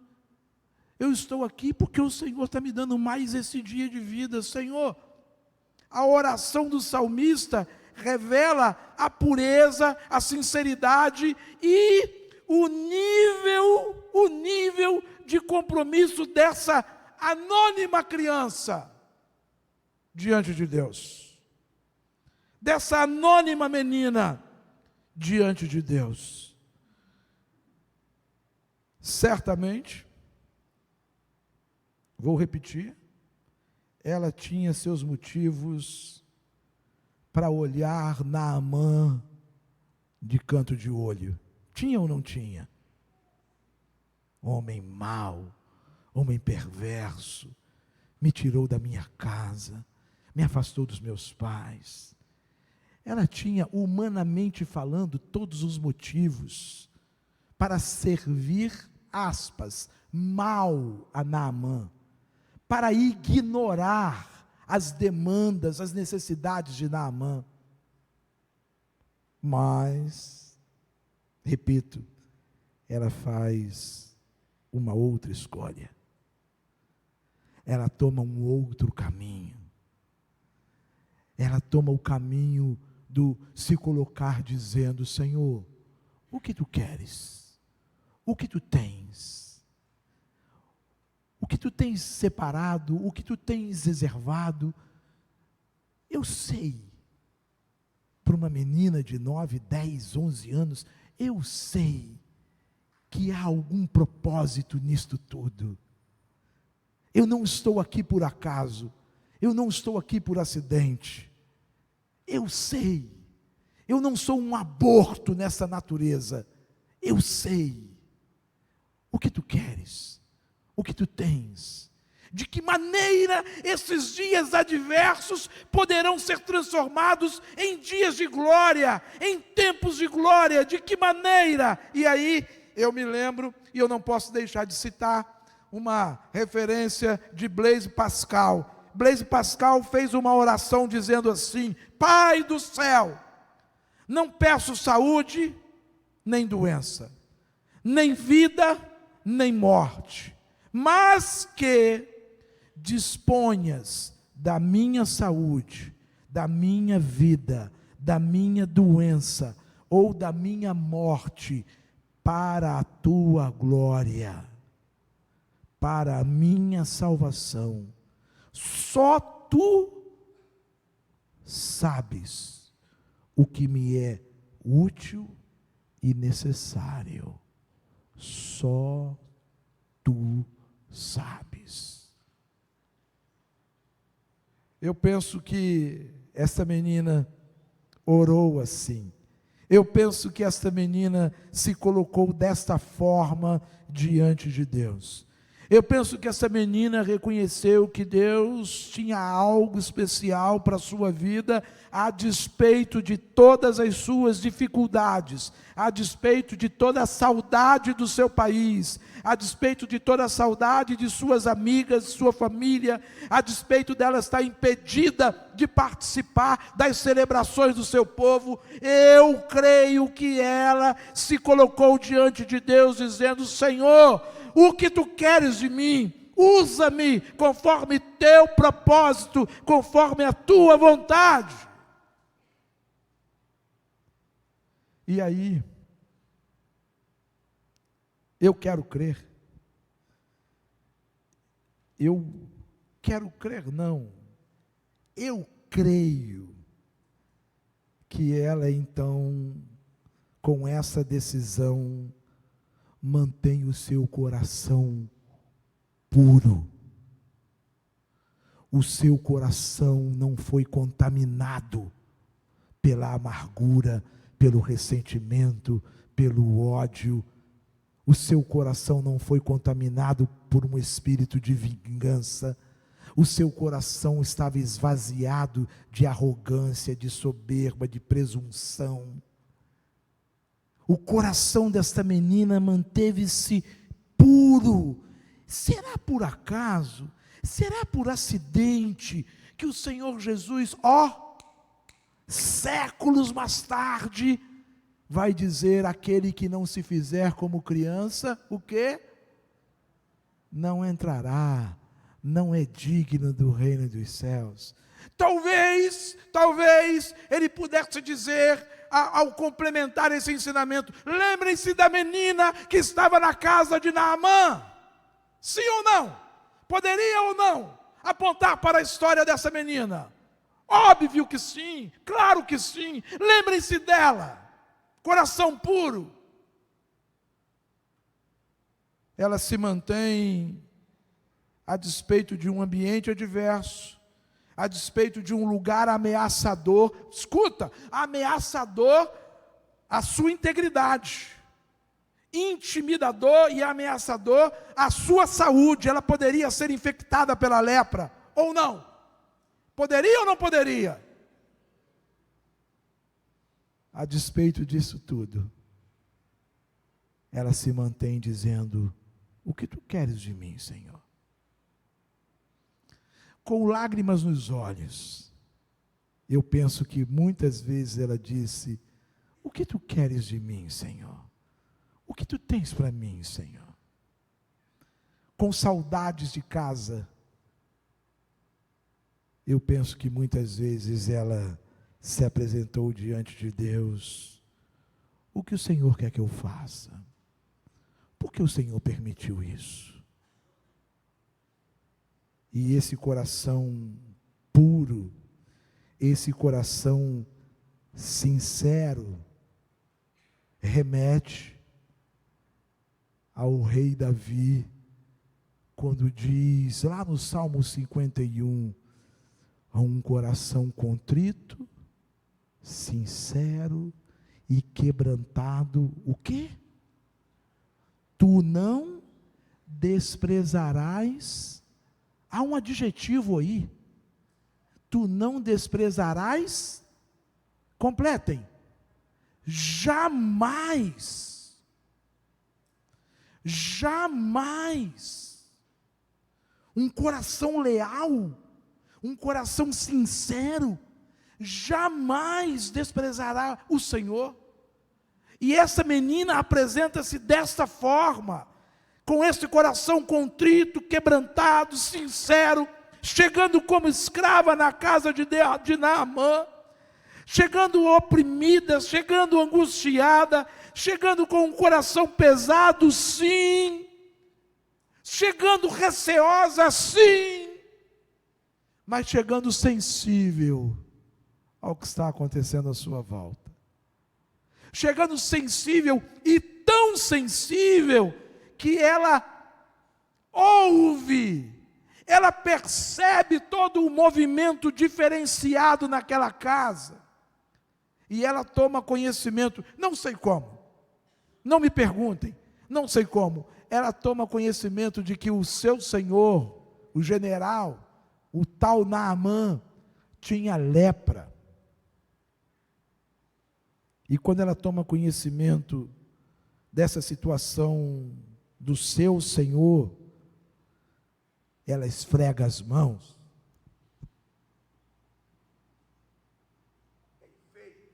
Eu estou aqui porque o Senhor está me dando mais esse dia de vida. Senhor, a oração do salmista revela a pureza, a sinceridade e o nível de compromisso dessa anônima criança diante de Deus. Dessa anônima menina diante de Deus. Certamente, vou repetir, ela tinha seus motivos para olhar Naamã de canto de olho. Tinha ou não tinha? Homem mau, homem perverso, me tirou da minha casa, me afastou dos meus pais. Ela tinha, humanamente falando, todos os motivos para servir, aspas, mal a Naamã, para ignorar as demandas, as necessidades de Naamã. Mas, repito, ela faz uma outra escolha. Ela toma um outro caminho. Ela toma o caminho do se colocar dizendo: Senhor, o que tu queres? O que tu tens? O que tu tens separado? O que tu tens reservado? Eu sei, para uma menina de 9, 10, 11 anos, eu sei que há algum propósito nisto tudo. Eu não estou aqui por acaso, eu não estou aqui por acidente. Eu sei, eu não sou um aborto nessa natureza. Eu sei o que tu queres, o que tu tens. De que maneira esses dias adversos poderão ser transformados em dias de glória, em tempos de glória, de que maneira? E aí eu me lembro, e eu não posso deixar de citar, uma referência de Blaise Pascal. Blaise Pascal fez uma oração dizendo assim: Pai do céu, não peço saúde, nem doença, nem vida, nem morte, mas que disponhas da minha saúde, da minha vida, da minha doença ou da minha morte para a tua glória, para a minha salvação. Só tu sabes o que me é útil e necessário. Só tu sabes. Eu penso que essa menina orou assim. Eu penso que esta menina se colocou desta forma diante de Deus. Eu penso que essa menina reconheceu que Deus tinha algo especial para a sua vida, a despeito de todas as suas dificuldades, a despeito de toda a saudade do seu país, a despeito de toda a saudade de suas amigas, sua família, a despeito dela estar impedida de participar das celebrações do seu povo. Eu creio que ela se colocou diante de Deus dizendo: Senhor, o que tu queres de mim? Usa-me conforme teu propósito, conforme a tua vontade. E aí, eu quero crer. Eu quero crer, não. Eu creio que ela então, com essa decisão, mantém o seu coração puro. O seu coração não foi contaminado pela amargura, pelo ressentimento, pelo ódio. O seu coração não foi contaminado por um espírito de vingança. O seu coração estava esvaziado de arrogância, de soberba, de presunção. O coração desta menina manteve-se puro. Será por acaso? Será por acidente que o Senhor Jesus, séculos mais tarde, vai dizer: aquele que não se fizer como criança, o quê? Não entrará, não é digno do reino dos céus. Talvez ele pudesse dizer, ao complementar esse ensinamento: lembrem-se da menina que estava na casa de Naamã. Sim ou não? Poderia ou não apontar para a história dessa menina? Óbvio que sim, claro que sim. Lembrem-se dela, coração puro. Ela se mantém a despeito de um ambiente adverso, a despeito de um lugar ameaçador. Escuta, ameaçador a sua integridade, intimidador e ameaçador a sua saúde. Ela poderia ser infectada pela lepra, ou não? Poderia ou não poderia? A despeito disso tudo, ela se mantém dizendo: o que tu queres de mim, Senhor? Com lágrimas nos olhos, eu penso que muitas vezes ela disse: o que tu queres de mim, Senhor? O que tu tens para mim, Senhor? Com saudades de casa, eu penso que muitas vezes ela se apresentou diante de Deus: o que o Senhor quer que eu faça? Por que o Senhor permitiu isso? E esse coração puro, esse coração sincero, remete ao rei Davi, quando diz, lá no Salmo 51, a um coração contrito, sincero e quebrantado, o quê? Tu não desprezarás. Há um adjetivo aí. Tu não desprezarás. Completem. Jamais. Jamais. Um coração leal, um coração sincero, jamais desprezará o Senhor. E essa menina apresenta-se desta forma, com esse coração contrito, quebrantado, sincero, chegando como escrava na casa de Naamã, chegando oprimida, chegando angustiada, chegando com um coração pesado, sim, chegando receosa, sim, mas chegando sensível ao que está acontecendo à sua volta. Chegando sensível, e tão sensível, que ela ouve, ela percebe todo o movimento diferenciado naquela casa, e ela toma conhecimento, não sei como, não me perguntem, não sei como, ela toma conhecimento de que o seu senhor, o general, o tal Naamã, tinha lepra. E quando ela toma conhecimento dessa situação do seu Senhor, ela esfrega as mãos. Bem feito,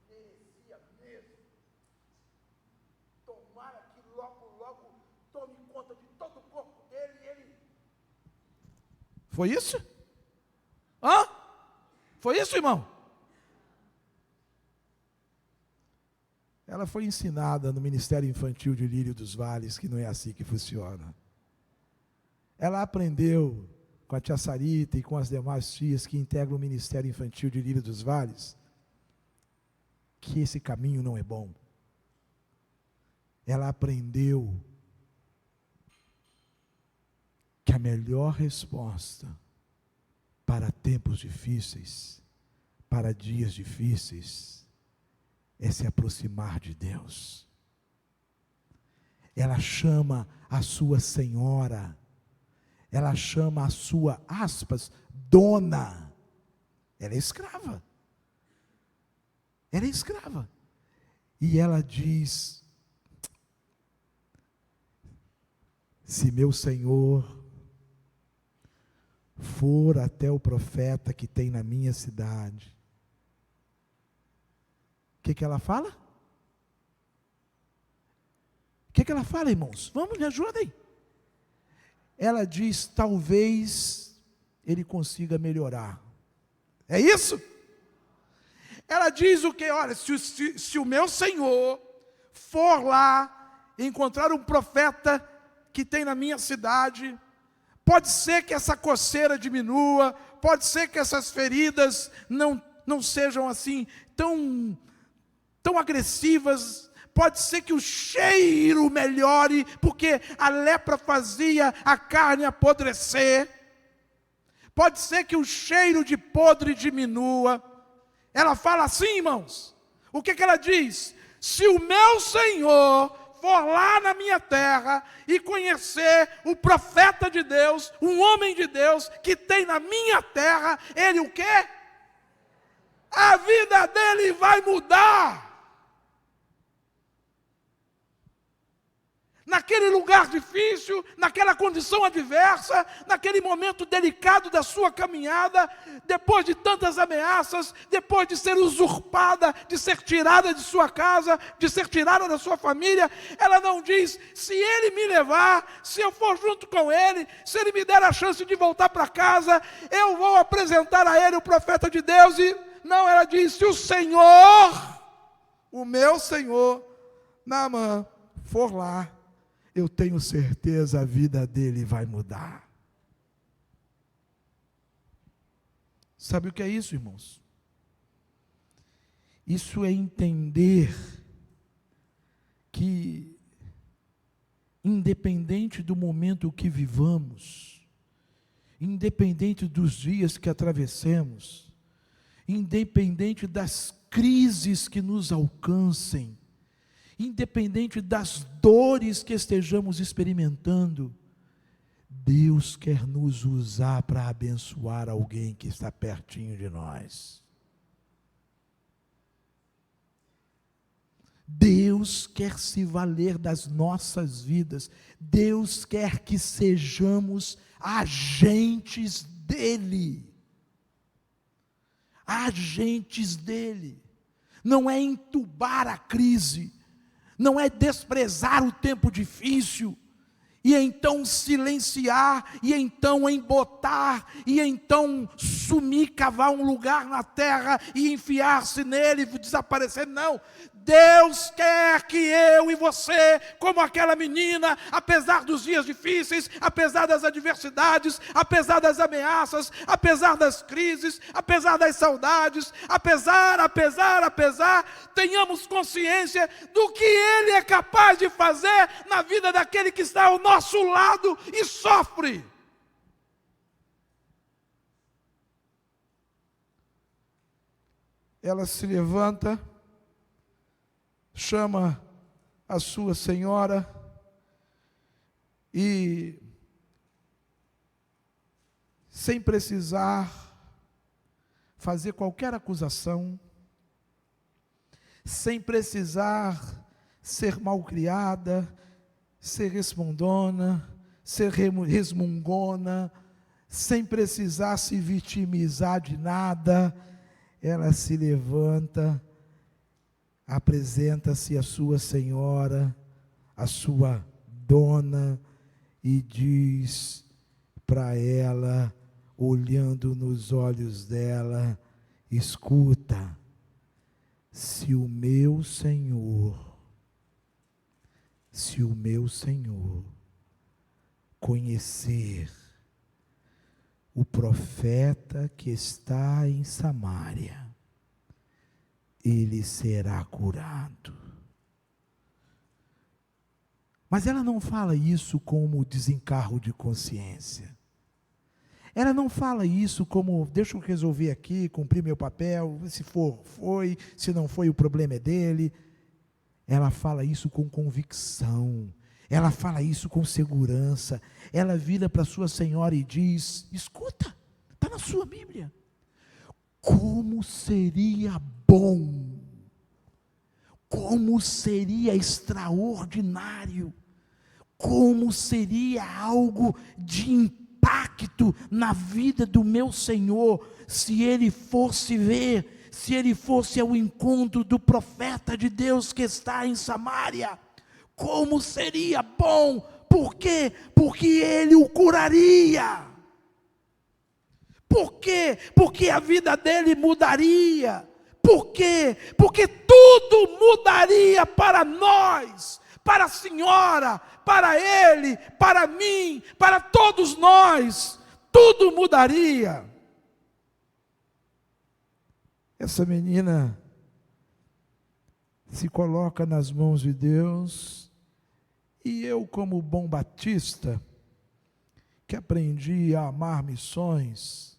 merecia mesmo. Tomara que logo tome conta de todo o corpo dele e ele... Foi isso? Hã? Foi isso, irmão? ela foi ensinada no Ministério Infantil de Lírio dos Vales que não é assim que funciona. Ela aprendeu com a tia Sarita e com as demais tias que integram o Ministério Infantil de Lírio dos Vales que esse caminho não é bom. Ela aprendeu que a melhor resposta para tempos difíceis, para dias difíceis, é se aproximar de Deus. Ela chama a sua senhora, ela chama a sua, aspas, dona. Ela é escrava. Ela é escrava. E ela diz: se meu senhor for até o profeta que tem na minha cidade, o que ela fala? O que ela fala, irmãos? Vamos, me ajudem. Ela diz: talvez ele consiga melhorar. É isso? Ela diz o que? Olha, se o meu senhor for lá encontrar um profeta que tem na minha cidade, pode ser que essa coceira diminua, pode ser que essas feridas não sejam assim tão agressivas, pode ser que o cheiro melhore, porque a lepra fazia a carne apodrecer, pode ser que o cheiro de podre diminua. Ela fala assim, irmãos, o que ela diz? Se o meu Senhor for lá na minha terra e conhecer o profeta de Deus, um homem de Deus que tem na minha terra, ele o quê? A vida dele vai mudar. Naquele lugar difícil, naquela condição adversa, naquele momento delicado da sua caminhada, depois de tantas ameaças, depois de ser usurpada, de ser tirada de sua casa, de ser tirada da sua família, ela não diz: se ele me levar, se eu for junto com ele, se ele me der a chance de voltar para casa, eu vou apresentar a ele o profeta de Deus. E não, ela diz: se o Senhor, o meu Senhor, Naamã, for lá, eu tenho certeza a vida dele vai mudar. Sabe o que é isso, irmãos? Isso é entender que, independente do momento que vivamos, independente dos dias que atravessemos, independente das crises que nos alcancem, independente das dores que estejamos experimentando, Deus quer nos usar para abençoar alguém que está pertinho de nós. Deus quer se valer das nossas vidas. Deus quer que sejamos agentes dEle. Agentes dEle. Não é entubar a crise, não é desprezar o tempo difícil, e então silenciar, e então embotar, e então sumir, cavar um lugar na terra, e enfiar-se nele, e desaparecer. Não, Deus quer que eu e você, como aquela menina, apesar dos dias difíceis, apesar das adversidades, apesar das ameaças, apesar das crises, apesar das saudades, apesar, tenhamos consciência do que Ele é capaz de fazer na vida daquele que está ao nosso lado e sofre. Ela se levanta, chama a sua senhora e, sem precisar fazer qualquer acusação, sem precisar ser malcriada, ser respondona, ser resmungona, sem precisar se vitimizar de nada, ela se levanta, apresenta-se a sua senhora, a sua dona, e diz para ela, olhando nos olhos dela: escuta, se o meu Senhor conhecer o profeta que está em Samaria, ele será curado. Mas ela não fala isso como desencargo de consciência. Ela não fala isso como, deixa eu resolver aqui, cumprir meu papel, se for, foi, se não foi, o problema é dele. Ela fala isso com convicção, ela fala isso com segurança. Ela vira para sua senhora e diz: escuta, está na sua Bíblia, como seria bom, como seria extraordinário, como seria algo de impacto na vida do meu Senhor, se ele fosse ver, se ele fosse ao encontro do profeta de Deus que está em Samaria. Como seria bom, por quê? Porque ele o curaria. Por quê? Porque a vida dele mudaria. Por quê? Porque tudo mudaria para nós, para a senhora, para ele, para mim, para todos nós. Tudo mudaria. Essa menina se coloca nas mãos de Deus, e eu, como bom batista, que aprendi a amar missões,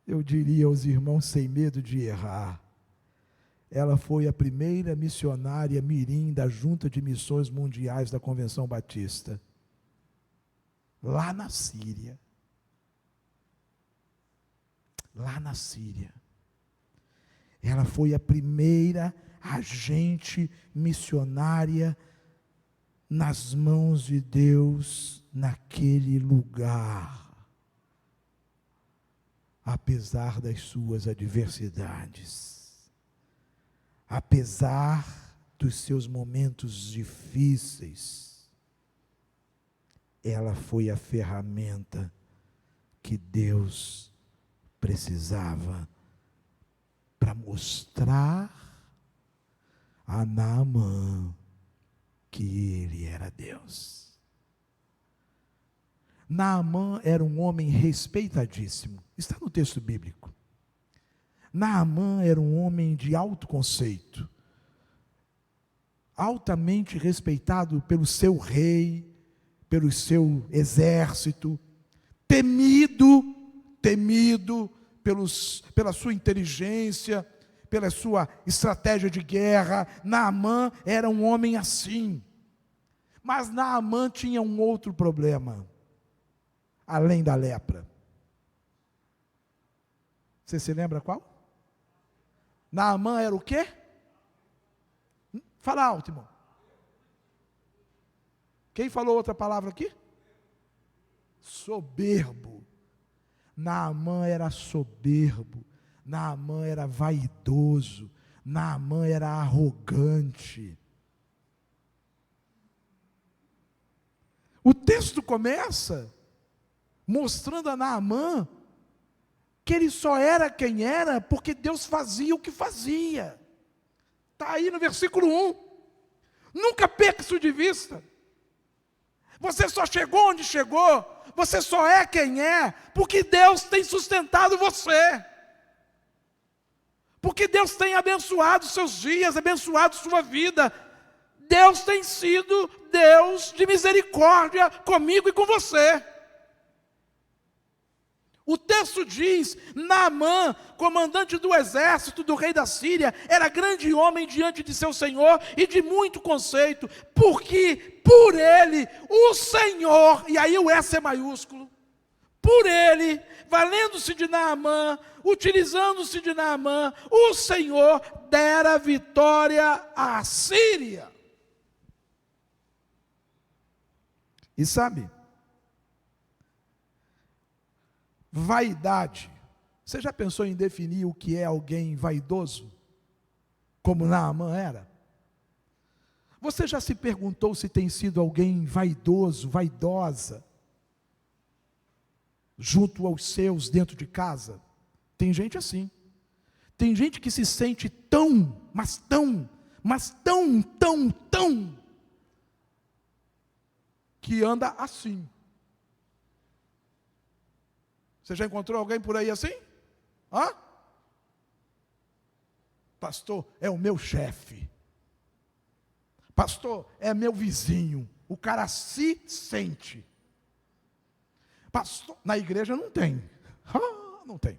eu diria aos irmãos sem medo de errar, ela foi a primeira missionária mirim da Junta de Missões Mundiais da Convenção Batista, lá na Síria. Lá na Síria. Ela foi a primeira agente missionária nas mãos de Deus naquele lugar, apesar das suas adversidades, apesar dos seus momentos difíceis. Ela foi a ferramenta que Deus precisava para mostrar a Naamã que ele era Deus. Naamã era um homem respeitadíssimo, está no texto bíblico. Naamã era um homem de alto conceito, altamente respeitado pelo seu rei, pelo seu exército, temido pela sua inteligência, pela sua estratégia de guerra. Naamã era um homem assim. Mas Naamã tinha um outro problema, além da lepra. Você se lembra qual? Naamã era o quê? Fala alto, irmão. Quem falou outra palavra aqui? Soberbo. Naamã era soberbo, Naamã era vaidoso, Naamã era arrogante. O texto começa mostrando a Naamã que ele só era quem era porque Deus fazia o que fazia. Está aí no versículo 1. Nunca perca isso de vista. Você só chegou onde chegou, você só é quem é, porque Deus tem sustentado você. Porque Deus tem abençoado seus dias, abençoado sua vida. Deus tem sido Deus de misericórdia comigo e com você. O texto diz: Naamã, comandante do exército do rei da Síria, era grande homem diante de seu senhor e de muito conceito, porque por ele, o Senhor, e aí o S é maiúsculo, por ele, valendo-se de Naamã, utilizando-se de Naamã, o Senhor dera vitória à Síria. E sabe, vaidade. Você já pensou em definir o que é alguém vaidoso? Como Naamã era? Você já se perguntou se tem sido alguém vaidoso, vaidosa, junto aos seus, dentro de casa? Tem gente assim. Tem gente que se sente tão, tão, que anda assim. Você já encontrou alguém por aí assim? Hã? Pastor, é o meu chefe. Pastor, é meu vizinho. O cara se sente. Pastor, na igreja não tem. Não tem.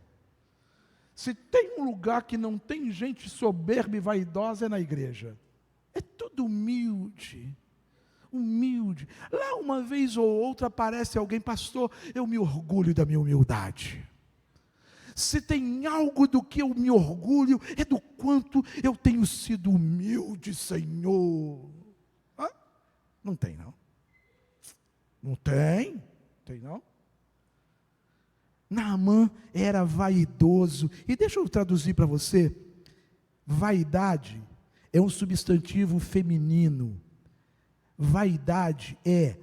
Se tem um lugar que não tem gente soberba e vaidosa, é na igreja. É tudo humilde. Humilde. Lá uma vez ou outra aparece alguém, pastor, eu me orgulho da minha humildade. Se tem algo do que eu me orgulho, é do quanto eu tenho sido humilde, Senhor. Não tem, não. Não tem? Tem, não? Naamã era vaidoso. E deixa eu traduzir para você. Vaidade é um substantivo feminino. Vaidade é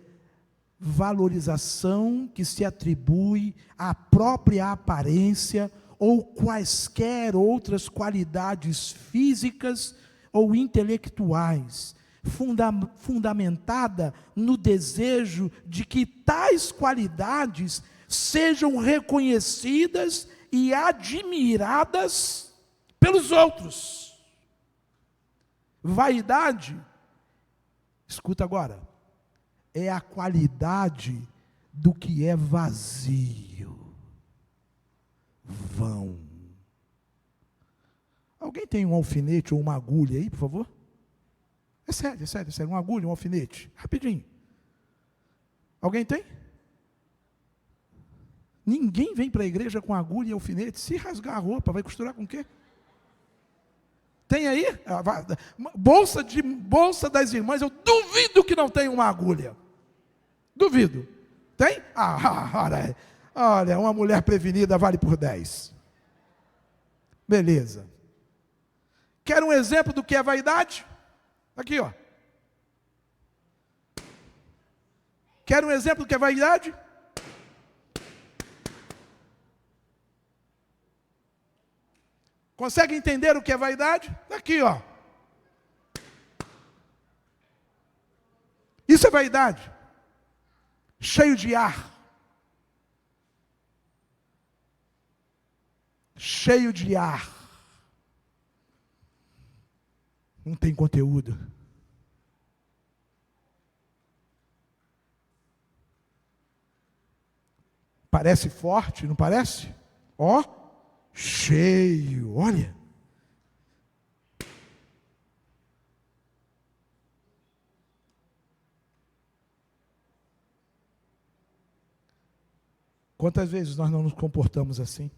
valorização que se atribui à própria aparência ou quaisquer outras qualidades físicas ou intelectuais, fundamentada no desejo de que tais qualidades sejam reconhecidas e admiradas pelos outros. Vaidade, escuta agora, é a qualidade do que é vazio, vão. Alguém tem um alfinete ou uma agulha aí, por favor? É sério, uma agulha, um alfinete, rapidinho. Alguém tem? Ninguém vem para a igreja com agulha e alfinete. Se rasgar a roupa, vai costurar com o quê? Tem aí? Bolsa das irmãs, eu duvido que não tenha uma agulha. Duvido. Tem? Olha, uma mulher prevenida vale por 10. Beleza. Quer um exemplo do que é vaidade? Aqui, ó. Quer um exemplo do que é vaidade? Consegue entender o que é vaidade? Aqui, ó. Isso é vaidade. Cheio de ar. Cheio de ar. Não tem conteúdo. Parece forte, não parece? Ó, cheio, olha. Quantas vezes nós não nos comportamos assim?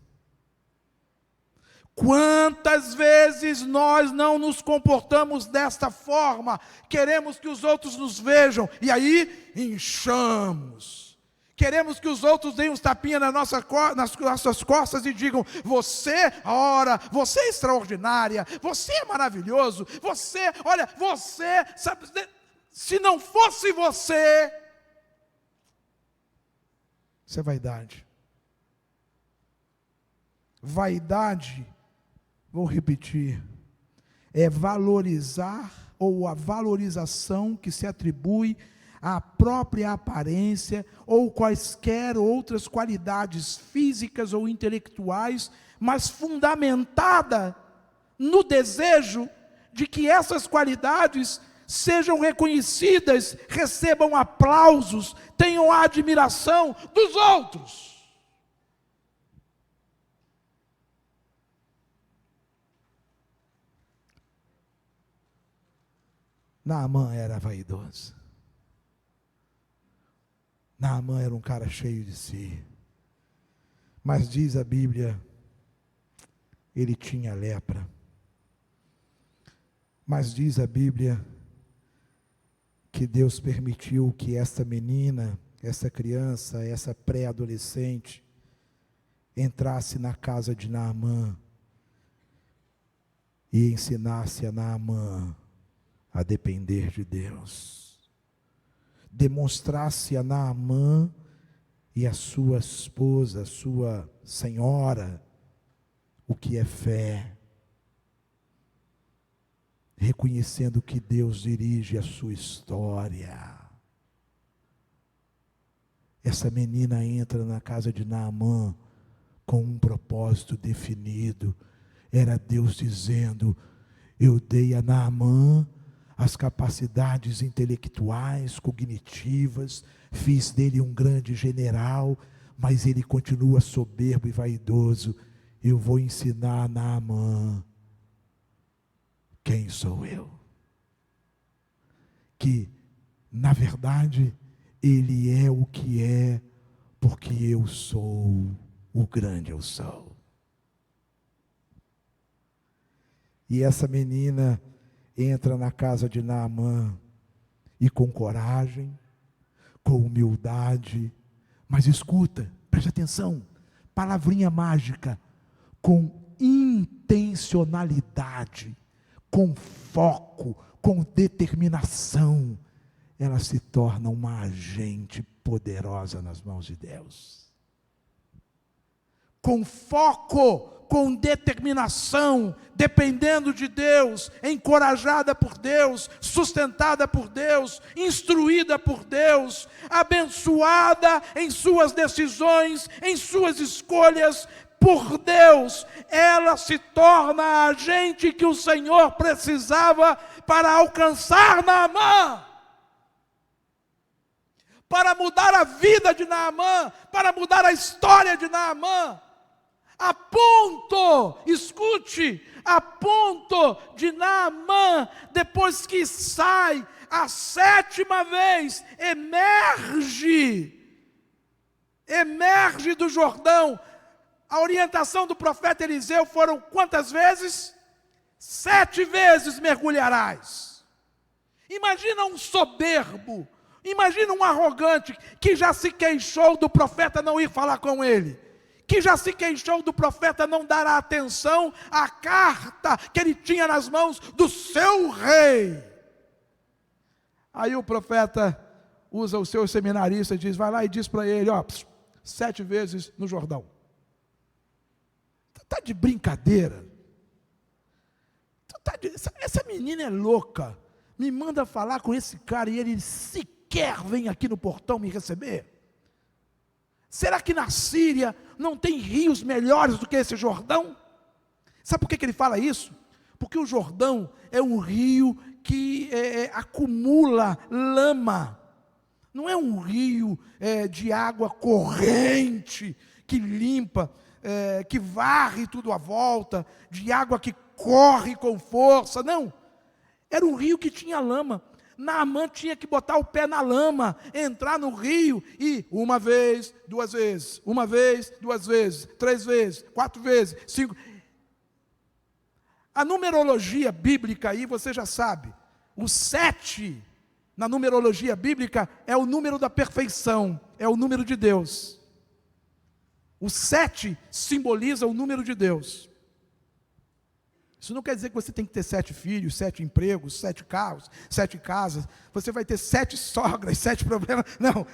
Quantas vezes nós não nos comportamos desta forma? Queremos que os outros nos vejam e aí inchamos. Queremos que os outros deem uns tapinhas nas nossas costas e digam: você, ora, você é extraordinária, você é maravilhoso, você, olha, você, sabe, se não fosse você, isso é vaidade. Vaidade, vou repetir, é valorizar ou a valorização que se atribui à própria aparência ou quaisquer outras qualidades físicas ou intelectuais, mas fundamentada no desejo de que essas qualidades sejam reconhecidas, recebam aplausos, tenham a admiração dos outros. Naamã era vaidoso. Naamã era um cara cheio de si. Mas diz a Bíblia, ele tinha lepra. Mas diz a Bíblia que Deus permitiu que esta menina, essa criança, essa pré-adolescente, entrasse na casa de Naamã e ensinasse a Naamã a depender de Deus. Demonstrasse a Naamã e a sua esposa, a sua senhora, o que é fé, reconhecendo que Deus dirige a sua história. Essa menina entra na casa de Naamã com um propósito definido. Era Deus dizendo: eu dei a Naamã as capacidades intelectuais, cognitivas, fiz dele um grande general, mas ele continua soberbo e vaidoso. Eu vou ensinar a Naamã quem sou eu. Que, na verdade, ele é o que é, porque eu sou o grande eu sou. E essa menina entra na casa de Naamã, e com coragem, com humildade, mas escuta, preste atenção, palavrinha mágica, com intencionalidade, com foco, com determinação, ela se torna uma agente poderosa nas mãos de Deus. Com foco, com determinação, dependendo de Deus, encorajada por Deus, sustentada por Deus, instruída por Deus, abençoada em suas decisões, em suas escolhas por Deus, ela se torna a agente que o Senhor precisava para alcançar Naamã, para mudar a vida de Naamã, para mudar a história de Naamã. A ponto, escute, a ponto de Naamã, depois que sai a 7ª vez, emerge do Jordão. A orientação do profeta Eliseu foram quantas vezes? 7 vezes mergulharás. Imagina um soberbo, imagina um arrogante, que já se queixou do profeta não ir falar com ele, que já se queixou do profeta não dar a atenção à carta que ele tinha nas mãos do seu rei. Aí o profeta usa o seu seminarista e diz: vai lá e diz para ele, 7 vezes no Jordão. Está de brincadeira? Essa menina é louca, me manda falar com esse cara e ele sequer vem aqui no portão me receber? Será que na Síria não tem rios melhores do que esse Jordão? Sabe por que ele fala isso? Porque o Jordão é um rio que acumula lama. Não é um rio de água corrente, que limpa, que varre tudo à volta, de água que corre com força. Não, era um rio que tinha lama. Naamã tinha que botar o pé na lama, entrar no rio e 1 vez, 2 vezes, 1 vez, 2 vezes, 3 vezes, 4 vezes, 5. A numerologia bíblica aí você já sabe, o 7 na numerologia bíblica é o número da perfeição, é o número de Deus. O 7 simboliza o número de Deus. Isso não quer dizer que você tem que ter 7 filhos, 7 empregos, 7 carros, 7 casas. Você vai ter 7 sogras, 7 problemas. Não,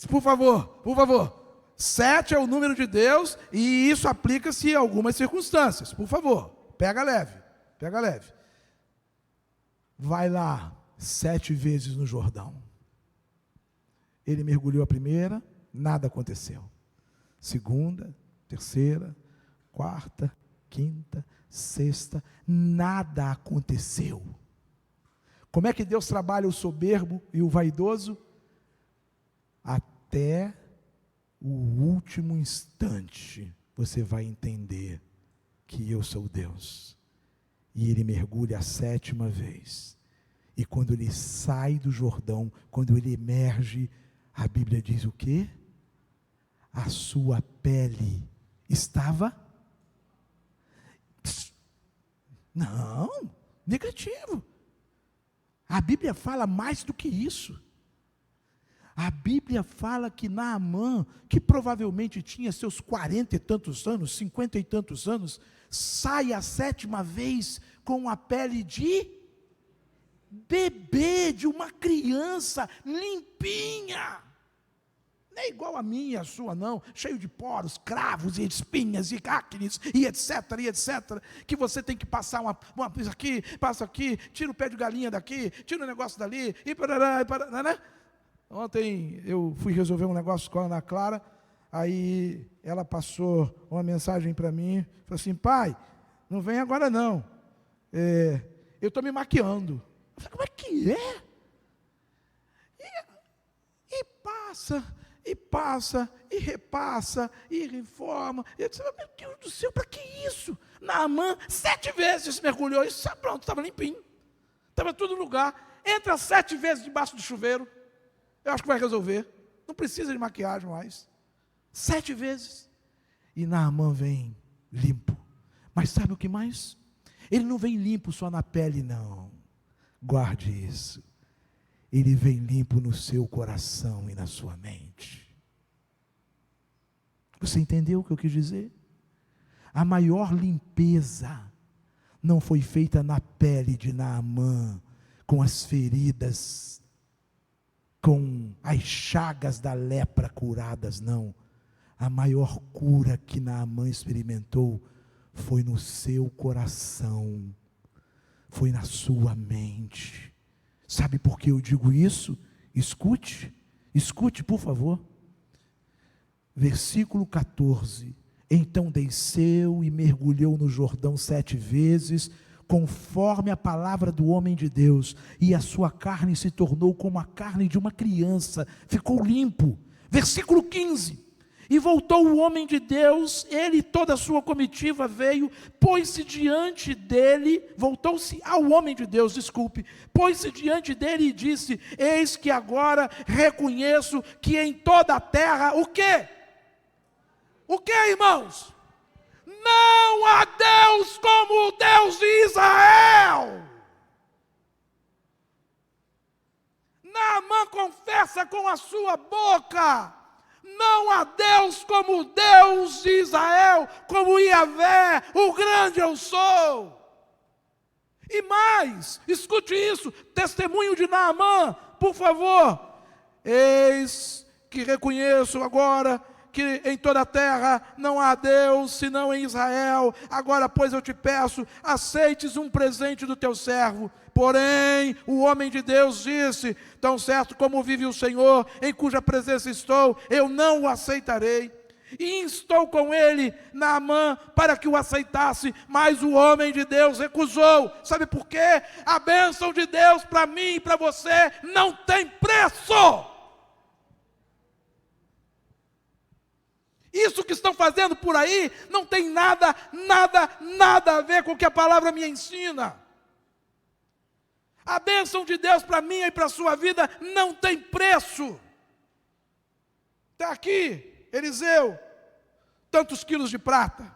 por favor. 7 é o número de Deus e isso aplica-se a algumas circunstâncias. Por favor, pega leve. Vai lá 7 vezes no Jordão. Ele mergulhou a primeira, nada aconteceu. 2ª, 3ª, 4ª, 5ª, 6ª, nada aconteceu. Como é que Deus trabalha o soberbo e o vaidoso? Até o último instante, você vai entender que eu sou Deus. E ele mergulha a 7ª vez. E quando ele sai do Jordão, quando ele emerge, a Bíblia diz o quê? A sua pele estava... Não, negativo. A Bíblia fala mais do que isso. A Bíblia fala que Naamã, que provavelmente tinha seus 40 e tantos anos, 50 e tantos anos, sai a 7ª vez com a pele de bebê, de uma criança limpinha. é igual a minha e a sua não, cheio de poros, cravos e espinhas e acnes e etc, que você tem que passar isso aqui, passa aqui, tira o pé de galinha daqui, tira o negócio dali, e parará, né? Ontem eu fui resolver um negócio com a Ana Clara, aí ela passou uma mensagem para mim, falou assim: pai, não vem agora não, eu estou me maquiando. Eu falei: como é que é? E passa, e repassa, e reforma. E eu disse: meu Deus do céu, para que isso? Naamã 7 vezes mergulhou, e pronto, estava limpinho. Estava tudo no lugar. Entra 7 vezes debaixo do chuveiro. Eu acho que vai resolver. Não precisa de maquiagem mais. 7 vezes. E Naamã vem limpo. Mas sabe o que mais? Ele não vem limpo só na pele, não. Guarde isso. Ele vem limpo no seu coração e na sua mente. Você entendeu o que eu quis dizer? A maior limpeza não foi feita na pele de Naamã, com as feridas, com as chagas da lepra curadas, não. A maior cura que Naamã experimentou foi no seu coração, foi na sua mente. Sabe por que eu digo isso? Escute, por favor. Versículo 14. Então desceu e mergulhou no Jordão 7 vezes, conforme a palavra do homem de Deus, e a sua carne se tornou como a carne de uma criança, ficou limpo. Versículo 15. E voltou o homem de Deus, ele e toda a sua comitiva veio, pôs-se diante dele, voltou-se ao homem de Deus, pôs-se diante dele e disse: eis que agora reconheço que em toda a terra, o quê? O quê, irmãos? Não há Deus como o Deus de Israel. Naamã confessa com a sua boca: não há Deus como o Deus de Israel, como Iavé, o grande eu sou. E mais, escute isso, testemunho de Naamã, por favor. Eis que reconheço agora que em toda a terra não há Deus senão em Israel. Agora, pois, eu te peço, aceites um presente do teu servo. Porém, o homem de Deus disse: tão certo como vive o Senhor, em cuja presença estou, eu não o aceitarei. E instou com ele Naamã para que o aceitasse, mas o homem de Deus recusou. Sabe por quê? A bênção de Deus para mim e para você não tem preço. Isso que estão fazendo por aí não tem nada a ver com o que a palavra me ensina. A bênção de Deus para mim e para a sua vida não tem preço. Está aqui, Eliseu, tantos quilos de prata.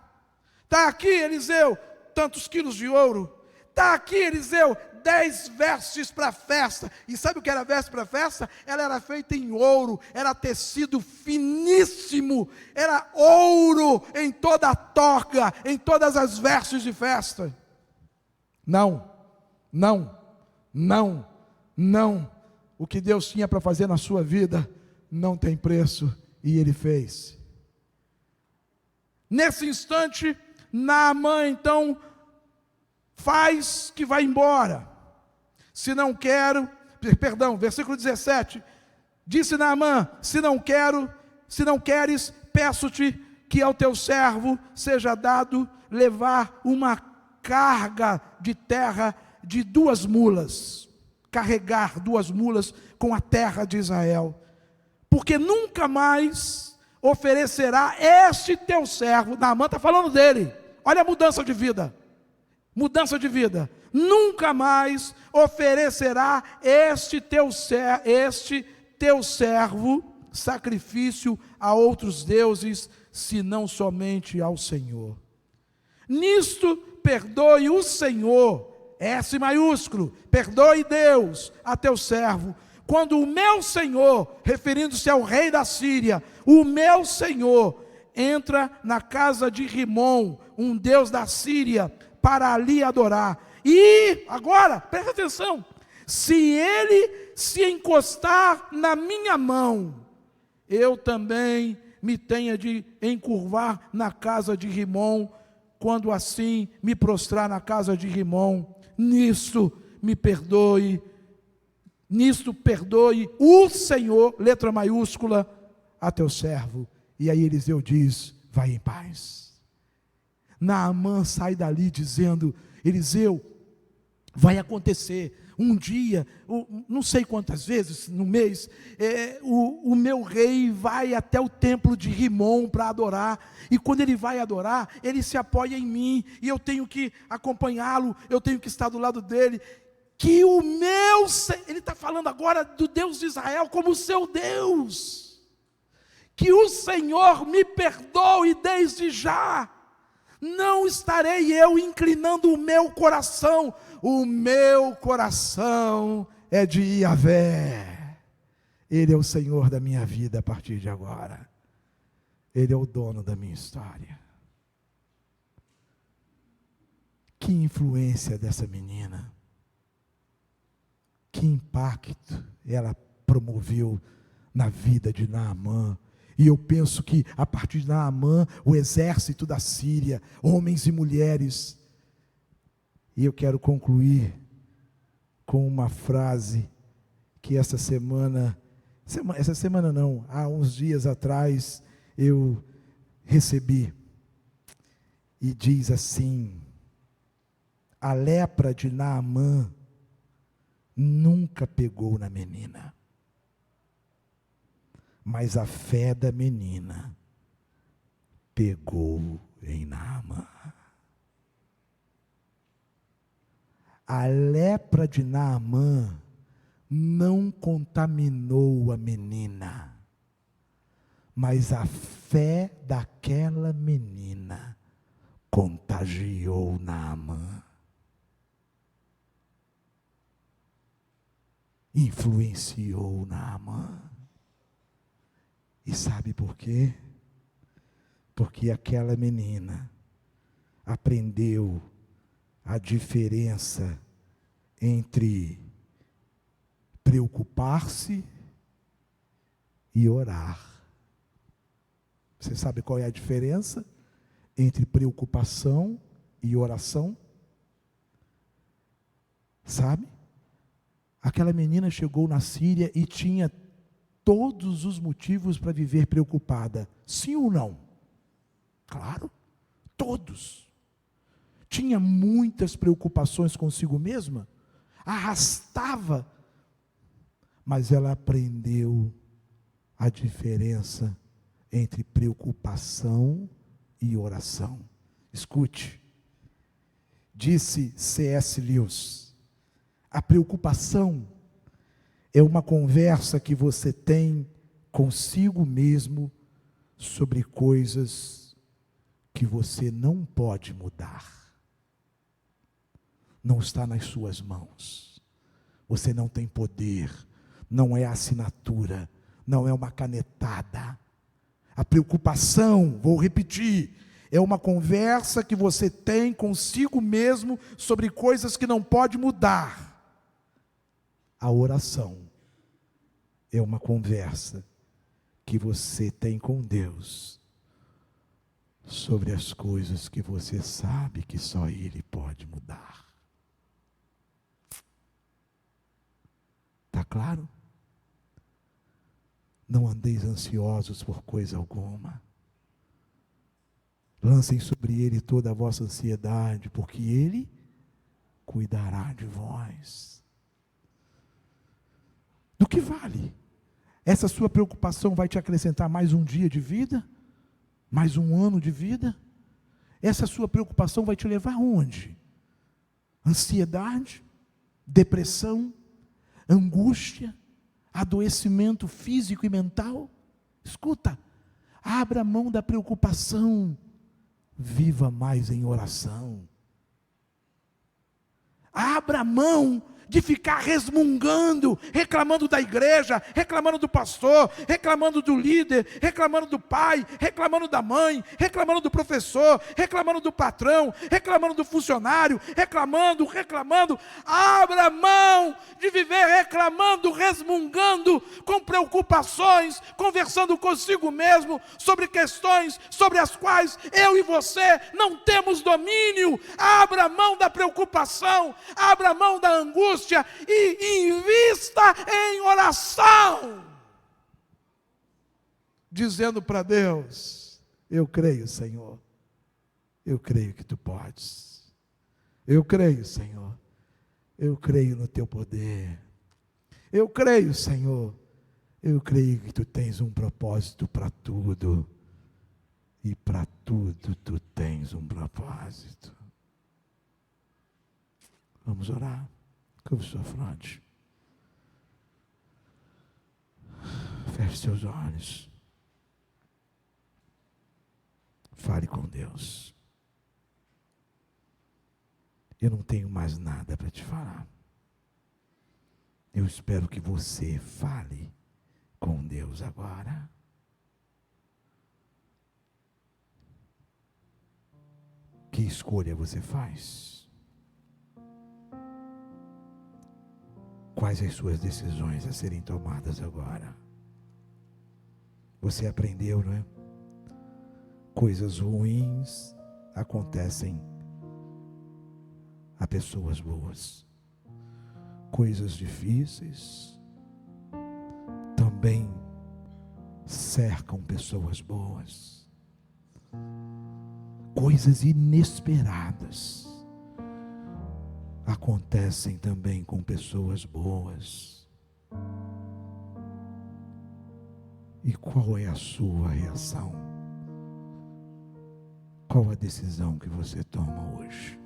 Está aqui, Eliseu, tantos quilos de ouro. Está aqui, Eliseu, 10 vestes para a festa. E sabe o que era veste para a festa? Ela era feita em ouro, era tecido finíssimo, era ouro em toda a toga, em todas as vestes de festa. Não. O que Deus tinha para fazer na sua vida não tem preço, e Ele fez. Nesse instante, Naamã então faz que vai embora. Versículo 17, disse Naamã: se não queres, peço-te que ao teu servo seja dado levar uma carga de terra de 2 mulas, carregar 2 mulas com a terra de Israel, porque nunca mais oferecerá este teu servo. Naamã está falando dele, olha a mudança de vida, nunca mais oferecerá este teu servo sacrifício a outros deuses, senão somente ao Senhor. Nisto perdoe o Senhor, S maiúsculo, perdoe Deus a teu servo, quando o meu Senhor, referindo-se ao rei da Síria, o meu Senhor entra na casa de Rimom, um deus da Síria, para ali adorar. E agora, presta atenção, se ele se encostar na minha mão eu também me tenha de encurvar na casa de Rimom, quando assim me prostrar na casa de Rimom. Nisto me perdoe, nisto perdoe o Senhor, letra maiúscula, a teu servo. E aí Eliseu diz: vai em paz. Naamã sai dali dizendo: Eliseu, vai acontecer um dia, não sei quantas vezes no mês, o meu rei vai até o templo de Rimom para adorar, e quando ele vai adorar, ele se apoia em mim, e eu tenho que acompanhá-lo, eu tenho que estar do lado dele, que o meu, ele está falando agora do Deus de Israel como seu Deus, que o Senhor me perdoe desde já. Não estarei eu inclinando o meu coração é de Yahvé. Ele é o Senhor da minha vida a partir de agora. Ele é o dono da minha história. Que influência dessa menina. Que impacto ela promoveu na vida de Naamã. E eu penso que a partir de Naamã, o exército da Síria, homens e mulheres. E eu quero concluir com uma frase que essa semana não, há uns dias atrás eu recebi. E diz assim: a lepra de Naamã nunca pegou na menina, mas a fé da menina pegou em Naamã. A lepra de Naamã não contaminou a menina, mas a fé daquela menina contagiou Naamã. Influenciou Naamã. E sabe por quê? Porque aquela menina aprendeu a diferença entre preocupar-se e orar. Você sabe qual é a diferença entre preocupação e oração? Sabe? Aquela menina chegou na Síria e tinha todos os motivos para viver preocupada. Sim ou não? Claro, todos. Tinha muitas preocupações consigo mesma, arrastava, mas ela aprendeu a diferença entre preocupação e oração. Escute, disse C.S. Lewis, a preocupação é uma conversa que você tem consigo mesmo sobre coisas que você não pode mudar. Não está nas suas mãos. Você não tem poder, não é assinatura, não é uma canetada. A preocupação, vou repetir, é uma conversa que você tem consigo mesmo sobre coisas que não pode mudar. A oração é uma conversa que você tem com Deus sobre as coisas que você sabe que só Ele pode mudar. Está claro? Não andeis ansiosos por coisa alguma. Lancem sobre Ele toda a vossa ansiedade, porque Ele cuidará de vós. Do que vale? Essa sua preocupação vai te acrescentar mais um dia de vida? Mais um ano de vida? Essa sua preocupação vai te levar aonde? Ansiedade? Depressão? Angústia? Adoecimento físico e mental? Escuta, abra mão da preocupação, viva mais em oração. Abra mão de ficar resmungando, reclamando da igreja, reclamando do pastor, reclamando do líder, reclamando do pai, reclamando da mãe, reclamando do professor, reclamando do patrão, reclamando do funcionário, reclamando. Abra mão de viver reclamando, resmungando, com preocupações, conversando consigo mesmo sobre questões sobre as quais eu e você não temos domínio. Abra mão da preocupação, abra mão da angústia e invista em oração, dizendo para Deus: eu creio, Senhor, eu creio que Tu podes, eu creio, Senhor, eu creio no Teu poder, eu creio, Senhor, eu creio que Tu tens um propósito para tudo, e para tudo Tu tens um propósito. Vamos orar. Curva sua fronte. Feche seus olhos. Fale com Deus. Eu não tenho mais nada para te falar. Eu espero que você fale com Deus agora. Que escolha você faz? Quais as suas decisões a serem tomadas agora? Você aprendeu, não é? Coisas ruins acontecem a pessoas boas. Coisas difíceis também cercam pessoas boas. Coisas inesperadas acontecem também com pessoas boas. E qual é a sua reação? Qual a decisão que você toma hoje?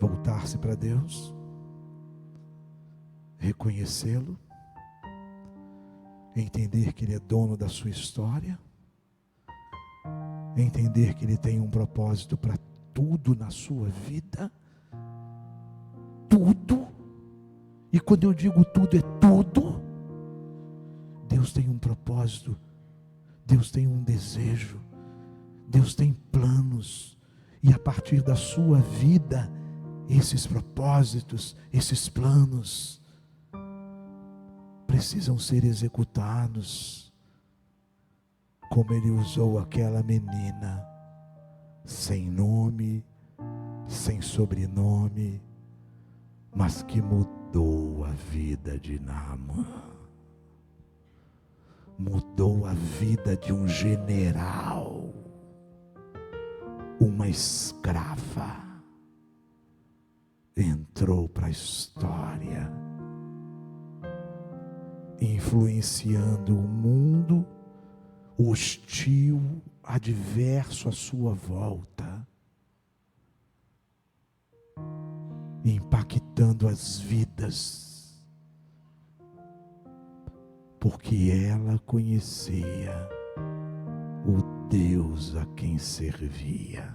Voltar-se para Deus? Reconhecê-lo? Entender que Ele é dono da sua história? Entender que Ele tem um propósito para tudo na sua vida? Tudo. E quando eu digo tudo, é tudo. Deus tem um propósito. Deus tem um desejo. Deus tem planos. E a partir da sua vida, esses propósitos, esses planos, precisam ser executados. Como Ele usou aquela menina, sem nome, sem sobrenome, mas que mudou a vida de Naamã. Mudou a vida de um general, uma escrava, entrou para a história, influenciando o mundo hostil, adverso à sua volta, impactando as vidas, porque ela conhecia o Deus a quem servia,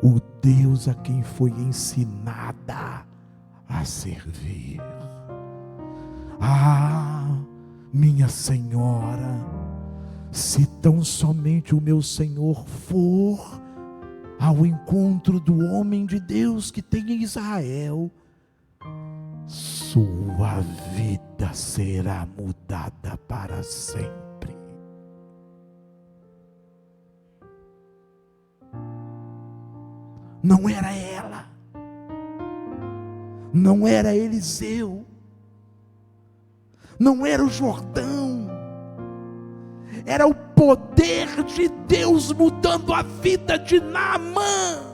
o Deus a quem foi ensinada a servir. Ah, minha Senhora, se tão somente o meu Senhor for ao encontro do homem de Deus que tem em Israel, sua vida será mudada para sempre. Não era ela, não era Eliseu, não era o Jordão, era o poder de Deus mudando a vida de Naamã.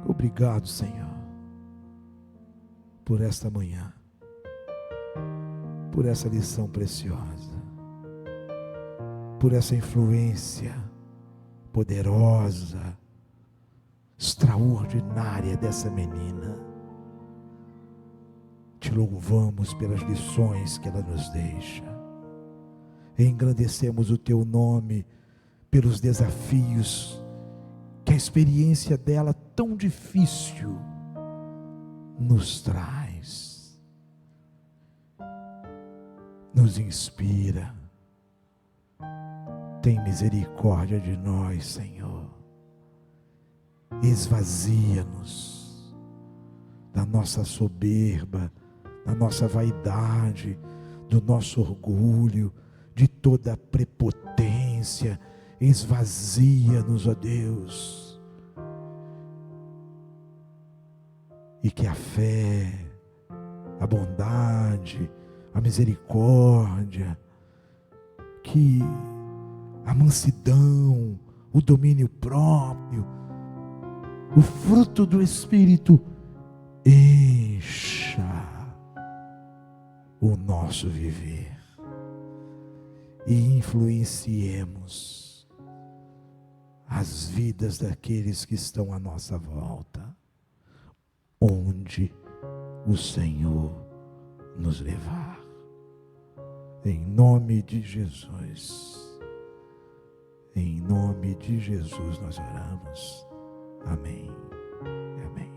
Obrigado, Senhor, por esta manhã, por essa lição preciosa, por essa influência poderosa, extraordinária dessa menina. Te louvamos pelas lições que ela nos deixa. engrandecemos o Teu nome pelos desafios que a experiência dela tão difícil nos traz. Nos inspira. Tem misericórdia de nós, Senhor. Esvazia-nos da nossa soberba, da nossa vaidade, do nosso orgulho, de toda a prepotência. Esvazia-nos, ó Deus. E que a fé, a bondade, a misericórdia, que a mansidão, o domínio próprio, o fruto do Espírito encha o nosso viver e influenciemos as vidas daqueles que estão à nossa volta, onde o Senhor nos levar. Em nome de Jesus. Em nome de Jesus nós oramos. Amém. Amém.